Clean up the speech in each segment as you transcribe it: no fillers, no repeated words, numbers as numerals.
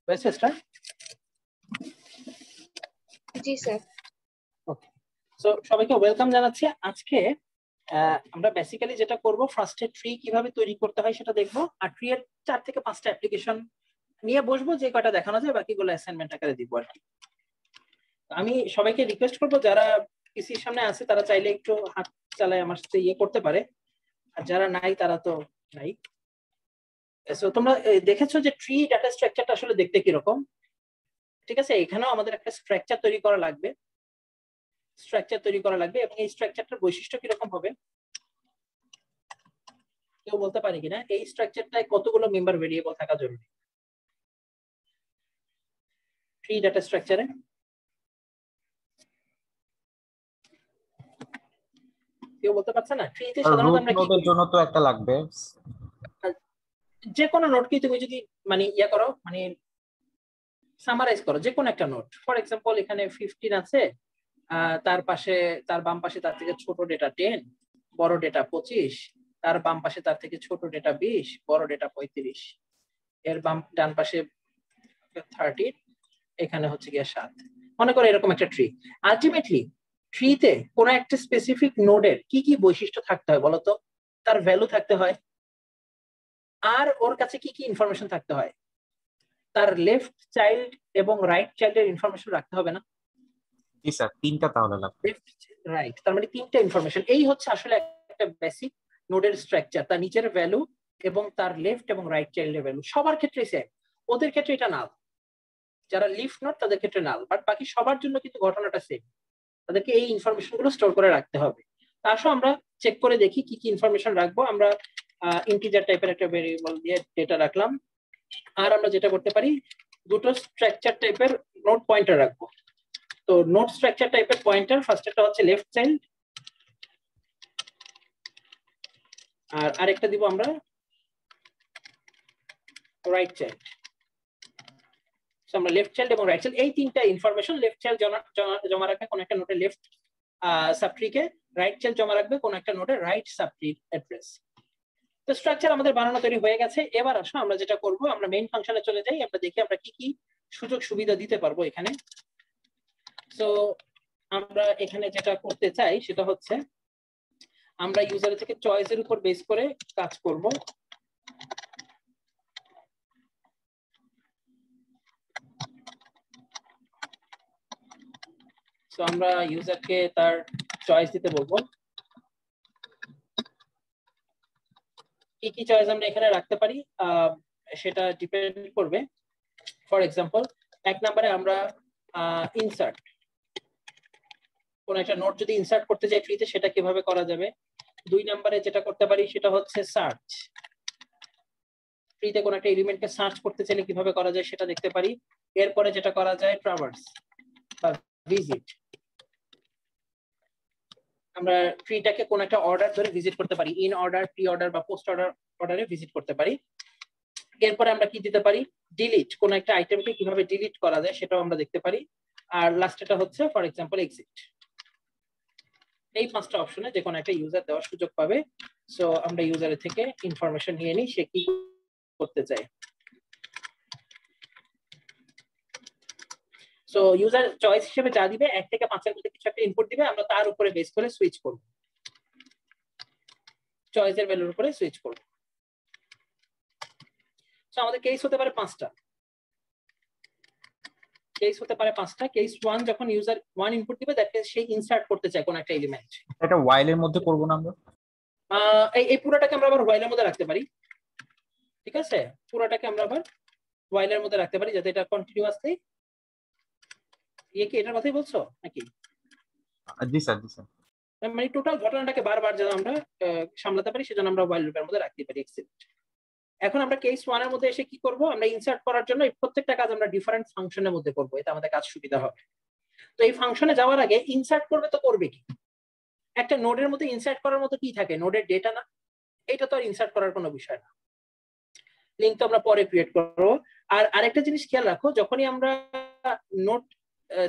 হয়েছে স্টার? জি স্যার। ওকে, সো সবাইকে ওয়েলকাম জানাচ্ছি। আজকে আমরা বেসিক্যালি যেটা করব, ফার্স্টে ট্রি কিভাবে তৈরি করতে হয় সেটা দেখবো, আর ট্রি এর 4 থেকে 5টা অ্যাপ্লিকেশন নিয়ে বসবো, যে কয়টা দেখানো যায় বাকিগুলো অ্যাসাইনমেন্ট আকারে দিব আর কি। আমি সবাইকে রিকোয়েস্ট করবো যারা পিসির সামনে আছে তারা চাইলে একটু হাত চালায় আমার সাথে ইয়ে করতে পারে, আর যারা নাই তারা তো নাই। সো তোমরা দেখেছো যে ট্রি ডাটা স্ট্রাকচারটা আসলে দেখতে কিরকম, ঠিক আছে? এখানেও আমাদের একটা স্ট্রাকচার তৈরি করা লাগবে, এবং এই স্ট্রাকচারটার বৈশিষ্ট্য কিরকম হবে কেউ বলতে পারে কিনা? এই স্ট্রাকচারটায় কতগুলো মেম্বার ভেরিয়েবল থাকা জরুরি ট্রি ডাটা স্ট্রাকচারে? কেউ বলতে পারছে না? ট্রিতে সাধারণত আমরা কি নোডের জন্য তো একটা লাগবে, যে কোনো নোডকে তুমি যদি মানে ইয়া করো, মানে সামারাইজ করো, যে কোনো একটা নোড, ফর এক্সাম্পল এখানে 15 আছে, তার পাশে, তার বাম পাশে তার থেকে ছোট ডেটা 10, বড় ডেটা 25, তার বাম পাশে তার থেকে ছোট ডেটা 20, বড় ডেটা 35, এর ডান পাশে 30, এখানে হচ্ছে গিয়ে 7। মনে করো এরকম একটা ট্রি। আলটিমেটলি ট্রিতে কোন একটা স্পেসিফিক নোডের কি কি বৈশিষ্ট্য থাকতে হয় বলতো? তার ভ্যালু থাকতে হয়, আর ওর কাছে কি কি ইনফরমেশন থাকতে হয়, তার লেফট চাইল্ড এবং রাইট চাইল্ডের ইনফরমেশন রাখতে হবে না? জি স্যার, তিনটা তাহলে লাগবে। লেফট রাইট, তার মানে 3টা ইনফরমেশন। এই হচ্ছে আসলে একটা বেসিক নোডের স্ট্রাকচার, তার নিচের ভ্যালু এবং তার লেফট এবং রাইট চাইল্ডের ভ্যালু সবার ক্ষেত্রে সেম। ওদের ক্ষেত্রে এটা নাল, যারা লিফ নোড তাদের ক্ষেত্রে নাল, বাট বাকি সবার জন্য কিন্তু ঘটনাটা সেম। তাদেরকে এই ইনফরমেশন গুলো স্টোর করে রাখতে হবে। আসো আমরা চেক করে দেখি কি কি ইনফরমেশন রাখবো। আমরা ইন্টিজার টাইপের একটা ভেরিয়েবল দিয়ে ডেটা রাখলাম, আর আমরা যেটা করতে পারি, দুটো স্ট্রাকচার টাইপের নোড পয়েন্টার রাখবো। তো নোড স্ট্রাকচার টাইপের পয়েন্টার, ফার্স্ট একটা হচ্ছে লেফট চাইল্ড, আর আরেকটা দিব আমরা রাইট চাইল্ড। আমরা লেফট চাইল্ড এবং রাইট চাইল্ড, এই 3টা ইনফরমেশন, লেফট চাইল্ড জমা রাখবে কোন একটা নোডে লেফট সাবট্রিকে, রাইট চাইল্ড জমা রাখবে কোন একটা নোডে রাইট সাবট্রি অ্যাড্রেস। তো স্ট্রাকচার আমাদের বানানো তৈরি হয়ে গেছে। এবার আসো আমরা যেটা করব, আমরা মেইন ফাংশনে চলে যাই, আমরা দেখি আমরা কি কি সুযোগ সুবিধা দিতে পারবো এখানে। তো আমরা এখানে যেটা করতে চাই সেটা হচ্ছে আমরা ইউজার থেকে চয়েসের উপর বেস করে কাজ করব। তো আমরা ইউজারকে তার চয়েস দিতে বলবো। কি কি চয়েস আমরা এখানে রাখতে পারি সেটা ডিপেন্ড করবে। ফর এক্সাম্পল 1 নম্বরে আমরা ইনসার্ট, কোন একটা নোট যদি ইনসার্ট করতে চাই ট্রিতে সেটা কিভাবে করা যাবে। 2 নম্বরে যেটা করতে পারি সেটা হচ্ছে সার্চ, ট্রিতে কোন একটা এলিমেন্টকে সার্চ করতে চাইলে কিভাবে করা যায় সেটা দেখতে পারি। এরপরে যেটা করা যায় ট্রাভার্স বা ভিজিট, আমরা ট্রিটাকে কোন একটা অর্ডার ধরে ভিজিট করতে পারি, ইন অর্ডার, প্রি অর্ডার বা পোস্ট অর্ডারে ভিজিট করতে পারি। এরপরে আমরা কি দিতে পারি, ডিলিট, কোন একটা আইটেমকে কিভাবে ডিলিট করা যায় সেটাও আমরা দেখতে পারি। আর লাস্টটা হচ্ছে ফর এক্সাম্পল এক্সিট। এই 5টা অপশনে যে কোনো একটা ইউজার দেওয়ার সুযোগ পাবে। সো আমরা ইউজারের থেকে ইনফরমেশন নিয়ে নিই সে কি করতে চায়। সো ইউজার চয়েস হিসেবে যা দিবে 1 থেকে 5 এর মধ্যে কিছু একটা ইনপুট দিবে, আমরা তার উপরে বেস করে সুইচ করব, চয়েসের ভ্যালুর উপরে সুইচ করব। সো আমাদের কেস হতে পারে 5টা, কেস হতে পারে 5টা। কেস 1 যখন ইউজার 1 ইনপুট দিবে, দ্যাট মিন্স সে ইনসার্ট করতে চায় কোন একটা এলিমেন্ট। এটা while এর মধ্যে করব না আমরা? এই পুরোটাকে আমরা আবার while এর মধ্যে রাখতে পারি, ঠিক আছে? পুরোটাকে আমরা আবার while এর মধ্যে রাখতে পারি যাতে এটা কন্টিনিউয়াসলি। কি এটার কথাই বলছো নাকি? জি স্যার, জি স্যার। মানে টোটাল ঘটনাটাকে বারবার যেন আমরা সামলাতে পারি সেজন্য আমরা while লুপের মধ্যে রাখতে পারি এক্সিট। এখন আমরা কেস 1 এর মধ্যে এসে কি করব, আমরা ইনসার্ট করার জন্য এই প্রত্যেকটা কাজ আমরা ডিফারেন্ট ফাংশনের মধ্যে করব, এটা আমাদের কাজ সুবিধা হবে। তো এই ফাংশনে যাওয়ার আগে ইনসার্ট করবে তো করবে কি, একটা নোডের মধ্যে ইনসার্ট করার মতো কি থাকে, নোডের ডেটা না? এটা তো আর ইনসার্ট করার কোনো বিষয় না, লিংক তো আমরা পরে ক্রিয়েট করব। আর আরেকটা জিনিস খেয়াল রাখো, যখনই আমরা নোড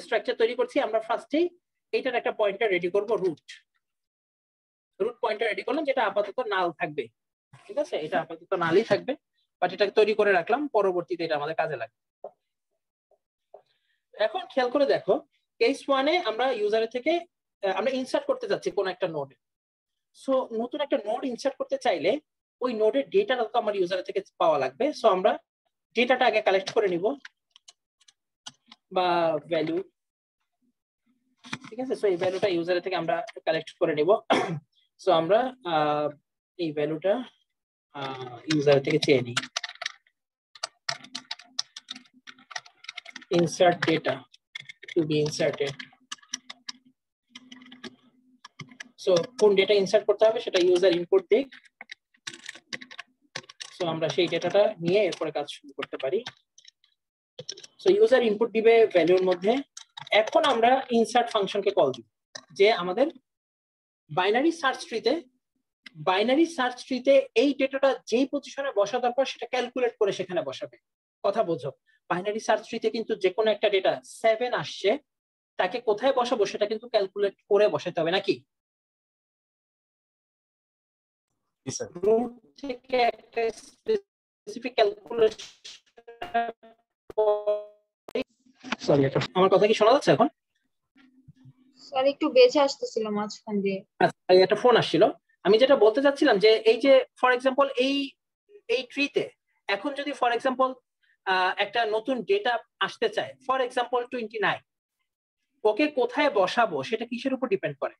স্ট্রাকচার তৈরি করছি আমরা ফার্স্টেই এইটার একটা পয়েন্টার রেডি করব, রুট পয়েন্টার রেডি করলাম, যেটা আপাতত নাল থাকবে, ঠিক আছে? এটা আপাতত নালই থাকবে, বাট এটাকে তৈরি করে রাখলাম, পরবর্তীতে এটা আমাদের কাজে লাগবে। এখন খেয়াল করে দেখো, কেস 1 এ আমরা ইউজারের থেকে আমরা ইনসার্ট করতে যাচ্ছি কোন একটা নোড। সো নতুন একটা নোড ইনসার্ট করতে চাইলে ওই নোডের ডেটাটা তো আমার ইউজারের থেকে পাওয়া লাগবে। সো আমরা ডেটাটা আগে কালেক্ট করে নিব, বা ভ্যালু, ঠিক আছে। সো এই ভ্যালুটা ইউজারের থেকে আমরা কালেক্ট করে নিব। সো আমরা এই ভ্যালুটা ইউজারের থেকে চেয়ে নিই। insert data to be inserted. So কোন ডেটা ইনসার্ট করতে হবে সেটা ইউজার ইনপুট দিক। সো আমরা সেই ডেটাটা নিয়ে এরপরে কাজ শুরু করতে পারি। সো ইউজার ইনপুট দিবে ভ্যালুর মধ্যে। এখন আমরা ইনসার্ট ফাংশনকে কল দিব, যে আমাদের বাইনারি সার্চ ট্রিতে এই ডেটাটা যেই পজিশনে বসা দরকার সেটা ক্যালকুলেট করে সেখানে বসাবে। কথা বোঝো, বাইনারি সার্চ ট্রিতে কিন্তু যে কোনো একটা ডেটা 7 আসছে, তাকে কোথায় বসাবো সেটা কিন্তু ক্যালকুলেট করে বসাতে হবে নাকি? রুট থেকে একটা স্পেসিফিক ক্যালকুলেশন। সরি, আমার কথা কি শোনা যাচ্ছে এখন? স্যার একটু বেঁচে আসতেছিল মাঝখান দিয়ে। আচ্ছা, একটা ফোন আসছিল। আমি যেটা বলতে চাচ্ছিলাম যে এই যে ফর এক্সাম্পল এই ট্রিতে এখন যদি ফর এক্সাম্পল একটা নতুন ডেটা আসতে চায়, ফর এক্সাম্পল 29, ওকে কোথায় বসাবো সেটা কিসের উপর ডিপেন্ড করে?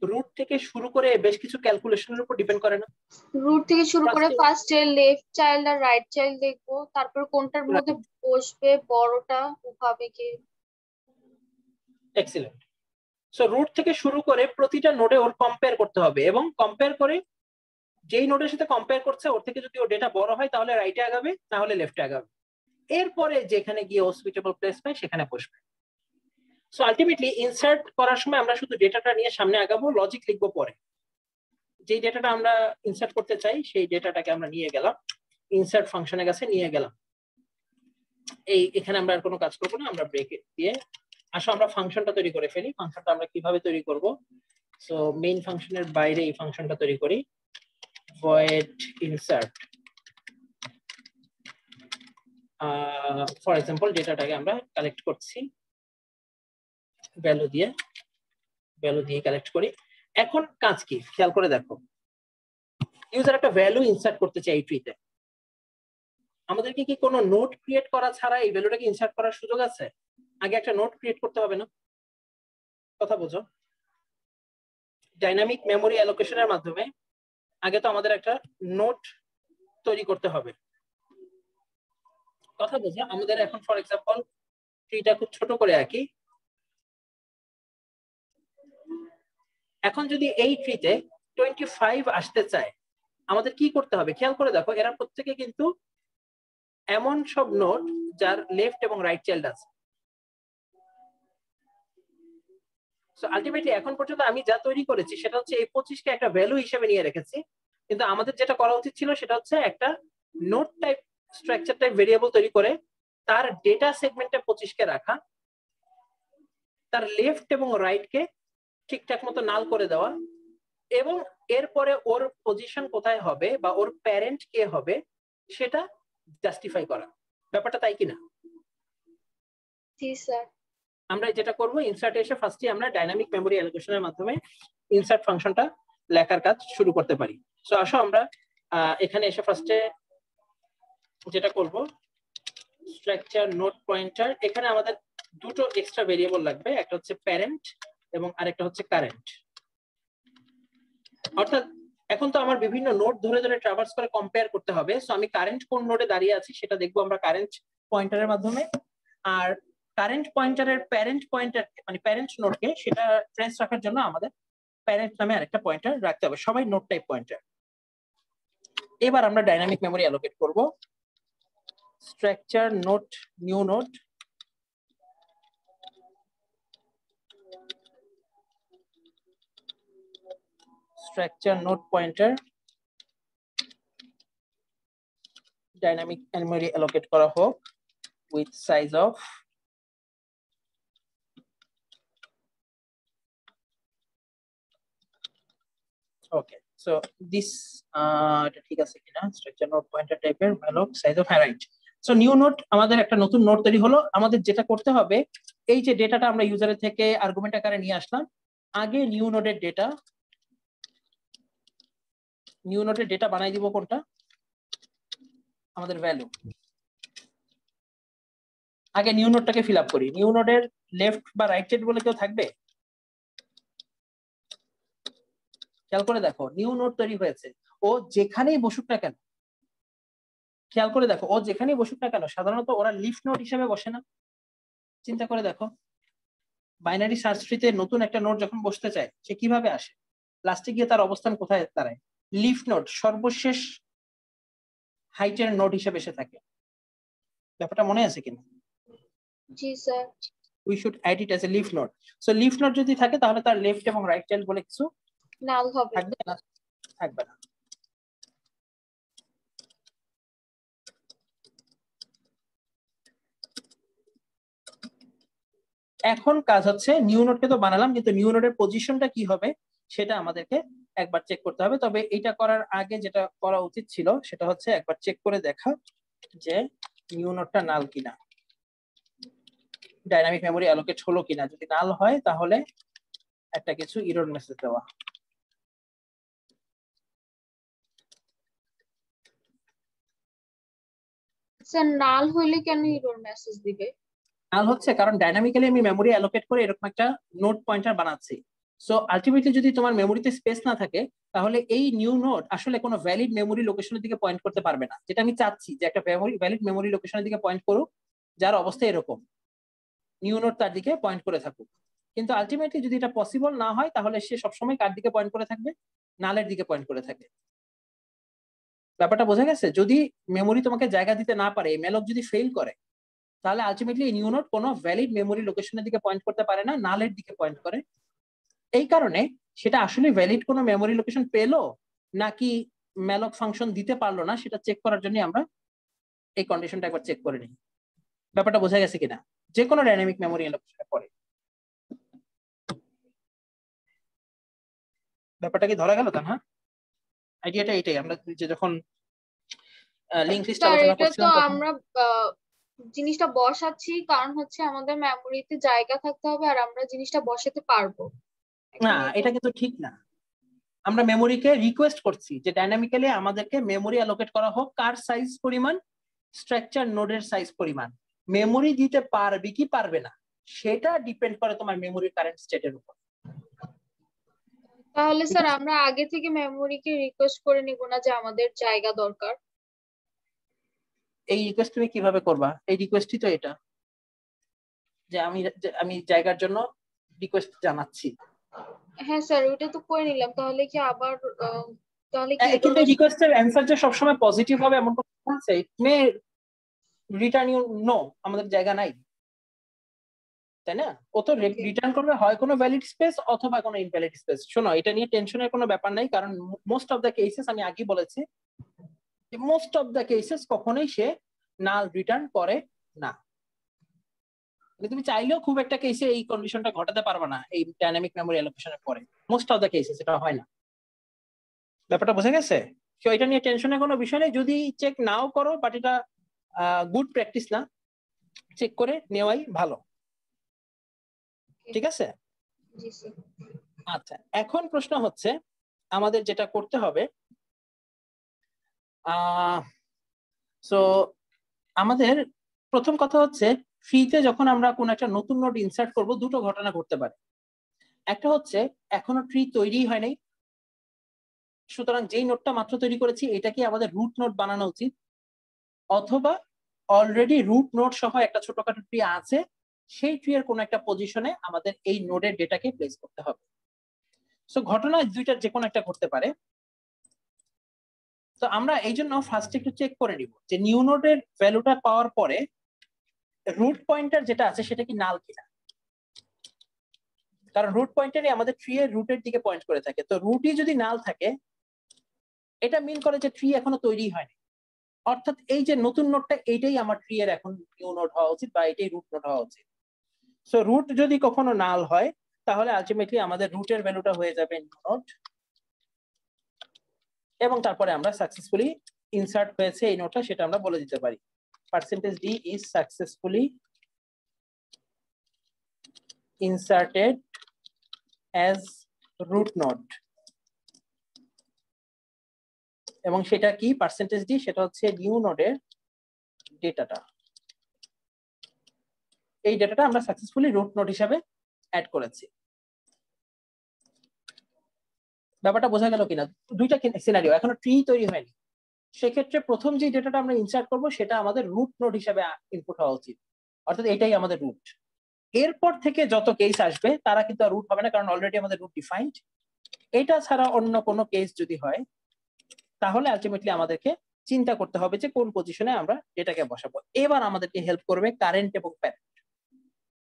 রুট থেকে শুরু করে বেশ কিছু ক্যালকুলেশনের উপর ডিপেন্ড করে না? রুট থেকে শুরু করে ফার্স্ট চাইল্ড, লেফট চাইল্ড আর রাইট চাইল্ড দেখবো, তারপর কোনটার মধ্যে বসবে, বড়টা উঠাবে কি। এক্সিলেন্ট। সো রুট থেকে শুরু করে প্রতিটা নোডে ওর কম্পেয়ার করতে হবে, এবং কম্পেয়ার করে যেই নোডের সাথে কম্পেয়ার করছে ওর থেকে যদি ওর ডেটা বড় হয় তাহলে রাইটে আগাবে, না হলে লেফটে আগাবে। এরপরে যেখানে গিয়ে ও সুইটেবল প্লেস পায় সেখানে বসবে। সো আলটিমেটলি ইনসার্ট করার সময় আমরা শুধু ডেটাটা নিয়ে সামনে আগাবো, লজিক লিখবো পরে। যেই ডেটাটা আমরা ইনসার্ট করতে চাই সেই ডেটাটাকে আমরা নিয়ে গেলাম, ইনসার্ট ফাংশনের কাছে নিয়ে গেলাম। এখানে আমরা আর কোনো কাজ করবো না, আমরা ব্রেক দিয়ে আসো আমরা ফাংশনটা তৈরি করে ফেলি। ফাংশনটা আমরা কিভাবে তৈরি করব? সো মেইন ফাংশনের বাইরে এই ফাংশনটা তৈরি করি, void insert। ফর এক্সাম্পল ডেটাটাকে আমরা কালেক্ট করছি ভ্যালু দিয়ে কালেক্ট করি। এখন কাজ কি খেয়াল করে দেখো, ইউজার একটা ভ্যালু ইনসার্ট করতে চাই এই ট্রিতে, আমাদেরকে কি কোনো নোট ক্রিয়েট করা ছাড়া এই ভ্যালুটাকে ইনসার্ট করার সুযোগ আছে? আগে একটা নোট ক্রিয়েট করতে হবে না? কথা বোঝো, ডাইনামিক মেমোরি অ্যালোকেশনের মাধ্যমে আগে তো আমাদের একটা নোট তৈরি করতে হবে। কথা বোঝো, আমাদের এখন ফর এক্সাম্পল ট্রিটা খুব ছোট করে আঁকি। এখন যদি এই ট্রিতে 25 আসতে চায় আমাদের কি করতে হবে? খেয়াল করে দেখো, এরা প্রত্যেকে কিন্তু এমন সব নোড যার লেফট এবং রাইট চাইল্ড আছে। সো আলটিমেটলি এখন পর্যন্ত আমি যা তৈরি করেছি সেটা হচ্ছে এই 25কে একটা ভ্যালু হিসেবে নিয়ে রেখেছি, কিন্তু আমাদের যেটা করা উচিত ছিল সেটা হচ্ছে একটা node type structure type variable তৈরি করে তার ডেটা সেগমেন্টে 25কে রাখা, তার লেফট এবং রাইট কে ঠিকঠাক মতো নাল করে দেওয়া, এবং এরপরে ওর পজিশন কোথায় হবে বা ওর প্যারেন্ট কে হবে সেটা জাস্টিফাই করা। ব্যাপারটা তাই কিনা? জি স্যার। আমরা যেটা করব, ইনসার্টে এসে ফার্স্টে আমরা ডাইনামিক মেমোরি অ্যালোকেশনের মাধ্যমে ইনসার্ট ফাংশনটা লেখার কাজ শুরু করতে পারি। সো আসো আমরা এখানে এসে ফার্স্টে যেটা করব, স্ট্রাকচার নোট পয়েন্টার। এখানে আমাদের দুটো এক্সট্রা ভেরিয়েবল লাগবে, একটা হচ্ছে প্যারেন্ট এবং আরেকটা হচ্ছে কারেন্ট। অর্থাৎ এখন তো আমার বিভিন্ন নোড ধরে ধরে ট্রাভার্স করে কম্পেয়ার করতে হবে। সো আমি কারেন্ট কোন নোডে দাঁড়িয়ে আছি সেটা দেখবো আমরা কারেন্ট পয়েন্টারের মাধ্যমে, আর কারেন্ট পয়েন্টারের প্যারেন্ট পয়েন্টার মানে প্যারেন্ট নোডকে সেটা ট্রেস রাখার জন্য আমাদের প্যারেন্ট নামে আরেকটা পয়েন্টার রাখতে হবে, সবাই নোড টাইপ পয়েন্টার। এবার আমরা ডাইনামিক মেমোরি অ্যালোকেট করব, structure note new node, structure node pointer dynamic memory allocate করা হোক with size of okay। so this এটা ঠিক আছে কিনা, structure node pointer টাইপের malloc size of right। So new node, আমাদের একটা নতুন নোড তৈরি হলো। আমাদের যেটা করতে হবে, এই যে ডেটাটা আমরা ইউজারের থেকে আর্গুমেন্ট আকারে নিয়ে আসলাম, আগে নিউ নোডের ডেটা বানাই দিব কোনটা, আমাদের ভ্যালু। আগে নিউ নোডটাকে ফিল আপ করি। নিউ নোডের লেফট বা রাইট সাইড বলে কেউ থাকবে? খেয়াল করে দেখো, নিউ নোড তৈরি হয়েছে, ও যেখানেই বসুক না কেন, খেয়াল করে দেখো, ও যেখানেই বসুক না কেন সাধারণত ওরা লিফ নোড হিসেবে বসে না। চিন্তা করে দেখো, বাইনারি সার্চ ট্রিতে নতুন একটা নোড যখন বসতে চায় সে কিভাবে আসে? লাস্টে গিয়ে তার অবস্থান কোথায় দাঁড়ায়? লিফ নোড, সর্বশেষ হাইটের নোড হিসেবে এসে থাকে। ব্যাপারটা মনে আছে কিনা? জি sir. We should add it as a leaf node. So leaf node যদি থাকে তাহলে তার লেফট এবং রাইট চাইল্ড বলে কিছু নাল হবে, থাকবে না? থাকবে না। এখন কাজ হচ্ছে, নিউ নোডকে তো বানালাম, কিন্তু নিউ নোডের পজিশনটা কি হবে সেটা আমাদেরকে একবার চেক করতে হবে। তবে এটা করার আগে যেটা করা উচিত ছিল সেটা হচ্ছে একবার চেক করে দেখা যে নিউ নোডটা নাল কিনা, ডাইনামিক মেমোরি অ্যালোকেট হলো কিনা। যদি নাল হয় তাহলে একটা কিছু এরর মেসেজ দেওয়া। স্যার নাল হইলে কেন এরর মেসেজ দিবে? নাল হচ্ছে কারণ ডাইনামিক্যালি আমি মেমোরি অ্যালোকেট করে এরকম একটা নোড পয়েন্টার বানাচ্ছি। সো আলটিমেটলি যদি তোমার মেমোরিতে স্পেস না থাকে তাহলে এই নিউ নোড আসলে কোনো ভ্যালিড মেমোরি লোকেশনের দিকে পয়েন্ট করতে পারবে না। যেটা আমি চাচ্ছি যে একটা ভ্যালিড মেমোরি লোকেশনের দিকে পয়েন্ট করুক, যার অবস্থা এরকম, নিউ নোড তার দিকে পয়েন্ট করে থাকুক। কিন্তু আলটিমেটলি যদি এটা পসিবল না হয় তাহলে সে সবসময় কার দিকে পয়েন্ট করে থাকবে? নালের দিকে পয়েন্ট করে থাকে। ব্যাপারটা বোঝা গেছে? যদি মেমোরি তোমাকে জায়গা দিতে না পারে, মেলক যদি ফেল করে, তাহলে আলটিমেটলি নিউ নোড কোনো ভ্যালিড মেমোরি লোকেশনের দিকে পয়েন্ট করতে পারে না, নালের দিকে পয়েন্ট করে। এই কারণে সেটা আসলে ভ্যালিড কোনো মেমোরি লোকেশন পেলো নাকি ম্যালক ফাংশন দিতে পারলো না সেটা চেক করার জন্য আমরা এই কন্ডিশনটা একবার চেক করে নিই। ব্যাপারটা বোঝা গেছে কিনা? যে কোনো ডাইনামিক মেমোরি লোকেশনে পড়ে। ব্যাপারটা কি ধরা গেল? তা হ্যাঁ, আইডিয়াটা এটাই। আমরা যে যখন লিংক লিস্ট স্যার আলোচনা এটা তো করছিলাম তখন আমরা জিনিসটা বসাচ্ছি, কারণ হচ্ছে আমাদের মেমোরিতে জায়গা থাকতে হবে আর আমরা জিনিসটা বসাতে পারবো। না, এটা কিন্তু ঠিক না। আমরা মেমোরিকে রিকোয়েস্ট করছি যে ডাইনামিক্যালি আমাদেরকে মেমোরি অ্যালোকেট করা হোক, কার সাইজ পরিমাণ? স্ট্রাকচার নোডের সাইজ পরিমাণ। মেমোরি দিতে পারবে কি পারবে না সেটা ডিপেন্ড করে তোমার মেমোরির কারেন্ট স্টেটের উপর। তাহলে স্যার আমরা আগে থেকে মেমোরিকে রিকোয়েস্ট করে নিব না যে আমাদের জায়গা দরকার? এই রিকোয়েস্ট তুমি কিভাবে করবা? এই রিকোয়েস্টই তো এটা, যে আমি জায়গার জন্য রিকোয়েস্ট জানাচ্ছি। হ্যাঁ স্যার, ওইটা তো করে নিলাম। তাহলে কি আবার তাহলে কি কিন্তু রিকোয়েস্টের অ্যানসার যে সবসময় পজিটিভ হবে এমন কথা আছে? ইট মে রিটার্ন ইউ নো, আমাদের জায়গা নাই, তাই না? ও তো রিটার্ন করবে হয় কোনো ভ্যালিড স্পেস অথবা কোনো ইনভ্যালিড স্পেস। শোনো, এটা নিয়ে টেনশনের কোনো ব্যাপার নাই, কারণ মোস্ট অফ দ্য কেসেস, আমি আগেই বলেছি, মোস্ট অফ দ্য কেসেস কখনোই সে নাল রিটার্ন করে না। তুমি চাইলেও খুব একটা কেসে এই কন্ডিশনটা ঘটাতে পারবে না এই ডাইনামিক মেমোরি অ্যালোকেশনের পরে। মোস্ট অফ দ্য কেসেস এটা হয় না। ব্যাপারটা বোঝা গেছে? তো এটা নিয়ে টেনশনের কোনো বিষয় নেই। যদি চেক নাও করো, বাট এটা গুড প্র্যাকটিস না, চেক করে নেওয়াই ভালো। ঠিক আছে? জি স্যার। আচ্ছা, এখন প্রশ্ন হচ্ছে আমাদের যেটা করতে হবে, সো আমাদের প্রথম কথা হচ্ছে, ফ্রিতে যখন আমরা কোন একটা নতুন নোড ইনসার্ট করব, দুটো ঘটনা ঘটতে পারে। একটা হচ্ছে এখনো ট্রি তৈরি হয় নাই, সুতরাং যেই নোডটা মাত্র তৈরি করেছি এটাকে আমাদের রুট নোড বানানো উচিত, অথবা অলরেডি রুট নোড সহ একটা ছোটখাটো ট্রি আছে, সেই ট্রি এর কোন একটা পজিশনে আমাদের এই নোডের ডেটাকে প্লেস করতে হবে। সো ঘটনা দুইটার যে কোনো একটা ঘটতে পারে। তো আমরা এই জন্য ফার্স্ট একটু চেক করে নিব যে নিউ নোডের ভ্যালুটা পাওয়ার পরে রুট পয়েন্টার যেটা আছে সেটা কি নাল কিনা। কারণ রুট পয়েন্টারই আমাদের ট্রি এর রুটের দিকে পয়েন্ট করে থাকে। তো রুটই যদি নাল থাকে, এটা মিন করে যে ট্রি এখনো তৈরি হয়নি, অর্থাৎ এই যে নতুন নোডটা এইটাই আমার ট্রি এর এখন নিউ নোড হওয়া উচিত, বা এটাই রুট নোড হওয়া উচিত। সো রুট যদি কখনো নাল হয় তাহলে আলটিমেটলি আমাদের রুটের ভ্যালুটা হয়ে যাবে নিউ নোড, এবং তারপরে আমরা সাকসেসফুলি ইনসার্ট হয়েছে এই নোডটা সেটা আমরা বলে দিতে পারি। percentage d is successfully inserted as root node এবং সেটা কি পার্সেন্টেজ ডি, সেটা হচ্ছে নিউ নোডের ডেটাটা। এই ডেটাটা আমরা সাকসেসফুলি রুট নোড হিসাবে অ্যাড করেছি। ব্যাপারটা বোঝা গেল কিনা? দুইটা সিনারিও, এখনো ট্রি তৈরি হয়নি। সেক্ষেত্রে প্রথম যে ডেটাটা আমরা ইনসার্ট করব সেটা আমাদের রুট নোড হিসাবে ইনপুট হওয়া উচিত, অর্থাৎ এটাই আমাদের রুট। এরপর থেকে যত কেস আসবে তারা কিন্তু আর রুট হবে না, কারণ অলরেডি আমাদের রুট ডিফাইন্ড। এটা ছাড়া অন্য কোনো কেস যদি হয় তাহলে আলটিমেটলি আমাদেরকে চিন্তা করতে হবে যে কোন পজিশনে আমরা ডেটাকে বসাবো। এবার আমাদেরকে হেল্প করবে কারেন্ট এবং প্যারেন্ট,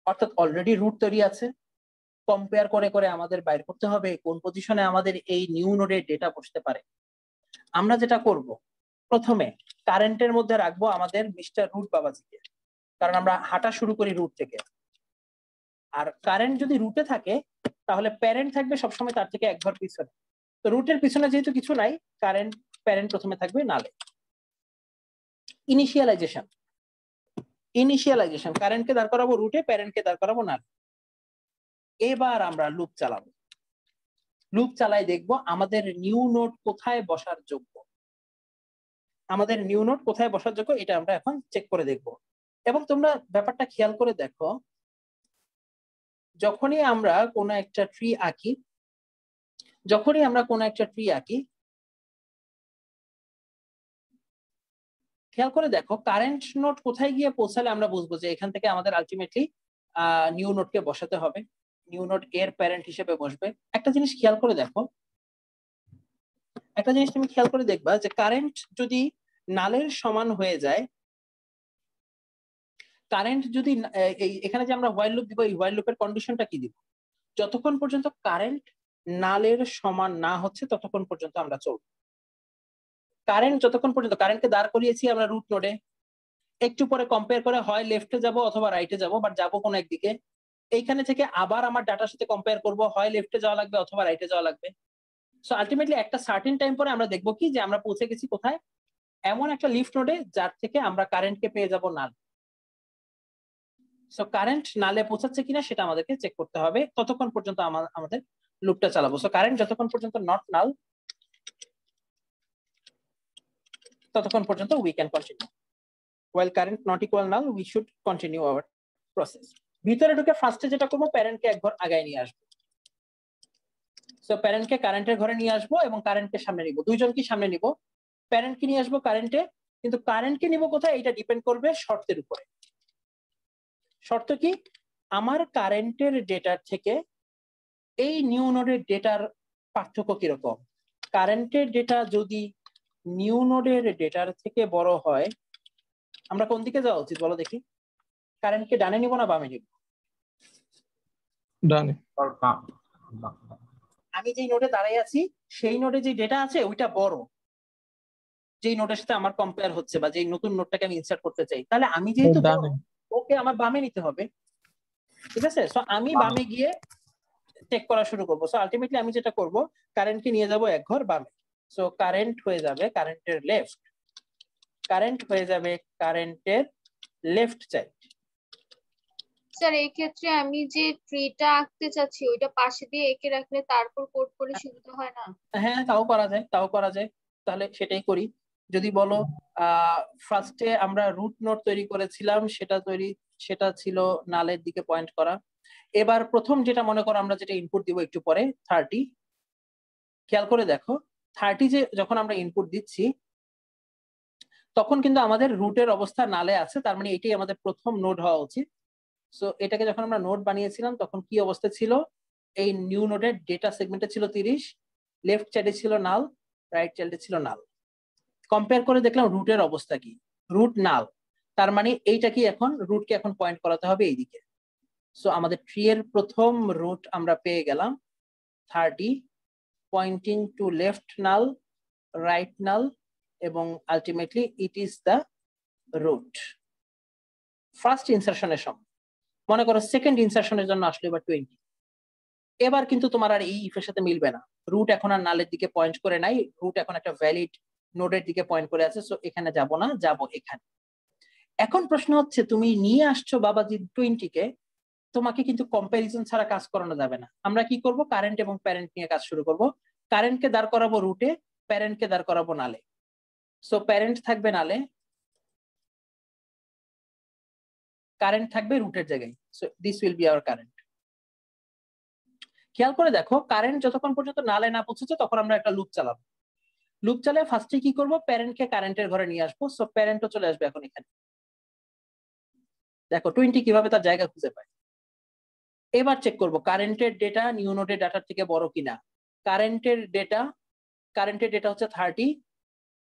অর্থাৎ অলরেডি রুট তৈরি আছে, কম্পেয়ার করে করে আমাদের বাইর করতে হবে কোন পজিশনে আমাদের এই নিউ নোডের ডেটা বসতে পারে। আমরা যেটা করব, প্রথমে কারেন্টের মধ্যে রাখবো আমাদের মিস্টার রুট বাবাজিকে, কারণ আমরা হাঁটা শুরু করি রুট থেকে। আর কারেন্ট যদি রুটে থাকে তাহলে প্যারেন্ট থাকবে সবসময় তার থেকে এক ঘর পিছনে। তো রুটের পিছনে যেহেতু কিছু নাই, প্যারেন্ট প্রথমে থাকবে নালে। ইনিশিয়ালাইজেশন কারেন্টকে দাঁড় করাবো রুটে, প্যারেন্টকে দাঁড় করাবো নালে। এবার আমরা লুপ চালাবো। লুপ চালাই দেখবো আমাদের নিউ নোড কোথায় বসার যোগ্য। আমাদের নিউ নোড কোথায় বসার যোগ্য এটা আমরা এখন চেক করে দেখবো। এবং তোমরা ব্যাপারটা খেয়াল করে দেখো, যখনই আমরা কোনো একটা ট্রি আঁকি, খেয়াল করে দেখো কারেন্ট নোড কোথায় গিয়ে পৌঁছালে আমরা বুঝবো যে এখান থেকে আমাদের আলটিমেটলি নিউ নোডকে বসাতে হবে, নিউ নোড এর প্যারেন্ট হিসেবে বসবে। একটা জিনিস খেয়াল করে দেখো, একটা জিনিস তুমি খেয়াল করে দেখবা যে কারেন্ট যদি নালের সমান হয়ে যায়, কারেন্ট যদি এখানে যে আমরা হোয়াইল লুপ দিব, এই হোয়াইল লুপের কন্ডিশনটা কি দিব? যতক্ষণ পর্যন্ত কারেন্ট নালের সমান না হচ্ছে ততক্ষণ পর্যন্ত আমরা চলব। কারেন্ট যতক্ষণ পর্যন্ত, কারেন্টকে দাঁড় করিয়েছি আমরা রুট নোডে, একটু পরে কম্পেয়ার করে হয় লেফটে যাব অথবা রাইটে যাব, বাট যাবো কোন একদিকে। এইখানে থেকে আবার আমার ডাটার সাথে কম্পেয়ার করব, হয় লেফটে যাওয়া লাগবে অথবা রাইটে যাওয়া লাগবে। সো আলটিমেটলি একটা সার্টেন টাইম পরে আমরা দেখবো কি যে আমরা পৌঁছে গেছি কোথায়, এমন একটা লিফট নোডে যার থেকে আমরা কারেন্টকে পেয়ে যাব নাল। সো কারেন্ট নালে পৌঁছাচ্ছে কিনা সেটা আমাদেরকে চেক করতে হবে, ততক্ষণ পর্যন্ত আমাদের লুপটা চালাবো। সো কারেন্ট যতক্ষণ পর্যন্ত নট নাল ততক্ষণ পর্যন্ত we can continue. While current not equal null, we should continue our process. ভিতরে ঢুকে ফার্স্টে যেটা করবো, প্যারেন্টকে এক ঘর আগায় নিয়ে আসবো। সো প্যারেন্টকে কারেন্টের ঘরে নিয়ে আসবো এবং কারেন্টকে সামনে নিব, দুইজনকে সামনে নিব। প্যারেন্টকে নিয়ে আসবো কারেন্টে, কিন্তু কারেন্টকে নিব কোথায় এটা ডিপেন্ড করবে শর্তের উপরে। শর্ত কি? আমার কারেন্টের ডেটার থেকে এই নিউ নোডের ডেটার পার্থক্য কিরকম। কারেন্টের ডেটা যদি নিউ নোডের ডেটার থেকে বড় হয়, আমরা কোন দিকে যাওয়া উচিত বলো দেখি? কারেন্টকে ডানে নিব না বামে নিব? ডানে। আমি যেই নোডে দাঁড়িয়ে আছি সেই নোডে যে ডেটা আছে ওইটা বড়, যেই নোডের সাথে আমার কম্পেয়ার হচ্ছে বা যেই নতুন নোডটাকে আমি ইনসার্ট করতে চাই, তাহলে আমি যেহেতু ওকে আমার বামে নিতে হবে, ঠিক আছে? সো আমি বামে গিয়ে চেক করা শুরু করবো। সো আলটিমেটলি আমি যেটা করব, কারেন্টকে নিয়ে যাব এক ঘর বামে। সো কারেন্ট হয়ে যাবে কারেন্টের লেফট, কারেন্ট হয়ে যাবে কারেন্টের লেফট সাইড। স্যার এই ক্ষেত্রে আমি যে ট্রিটা আঁকতে চাচ্ছি ওইটা পাশে দিয়ে এঁকে রাখলে তারপর কোড করে সুবিধা হয় না? হ্যাঁ, তাও করা যায়। তাহলে সেটাই করি। যদি বলো ফার্স্টে আমরা রুট নোড তৈরি করেছিলাম, সেটা ছিল নালের দিকে পয়েন্ট করা। এবার প্রথম যেটা মনে করো আমরা যেটা ইনপুট দিব একটু পরে 30, খেয়াল করে দেখো 30 যে যখন আমরা ইনপুট দিচ্ছি তখন কিন্তু আমাদের রুটের অবস্থা নালে আছে, তার মানে এটাই আমাদের প্রথম নোড হওয়া উচিত। সো এটাকে যখন আমরা নোড বানিয়েছিলাম তখন কি অবস্থা ছিল? এই নিউ নোডের ডেটা সেগমেন্টে ছিল 30, লেফট চাইল্ডে ছিল নাল, রাইট চাইল্ডে ছিল নাল। কম্পেয়ার করে দেখলাম রুটের অবস্থা কি, রুট নাল, তার মানে এইটা কি এখন রুটকে এখন পয়েন্ট করাতে হবে এইদিকে। সো আমাদের ট্রি এর প্রথম রুট আমরা পেয়ে গেলাম 30, pointing to left null, right null, এবং ultimately it is the root. First ইনসারশনের সময় মনে করো সেকেন্ড ইনসারশনের জন্য আসলে এবার 20। এবার কিন্তু তোমার আর এই ইফের সাথে মিলবে না, রুট এখন আর নালের দিকে পয়েন্ট করে নাই, রুট এখন একটা ভ্যালিড নোডের দিকে পয়েন্ট করে আছে। সো এখানে যাব না, যাব এখানে। এখন প্রশ্ন হচ্ছে তুমি নিয়ে আসছো বাবাজি 20 কে, তোমাকে কিন্তু কম্প্যারিজন ছাড়া কাজ করানো যাবে না। আমরা কি করব, কারেন্ট এবং প্যারেন্ট নিয়ে কাজ শুরু করব। কারেন্টকে দাঁড় করাবো রুটে, প্যারেন্টকে দাঁড় করাবো নালে। সো প্যারেন্ট থাকবে নালে, কারেন্ট থাকবে রুটের জায়গায়। So this will be hour current. খেয়াল করে দেখো, কারেন্ট যতক্ষণ পর্যন্ত নালে না পৌঁছেছে তখন আমরা একটা লুপ চালাবো। লুপ চালিয়ে ফার্স্টে কি করব, প্যারেন্টকে কারেন্টের ঘরে নিয়ে আসবো। সো প্যারেন্টও চলে আসবে এখন এখানে। দেখো 20 কিভাবে তার জায়গা খুঁজে পায়। এবার চেক করব কারেন্টের ডেটা নিউ নোডের ডাটার থেকে বড় কিনা। কারেন্টের ডেটা হচ্ছে 30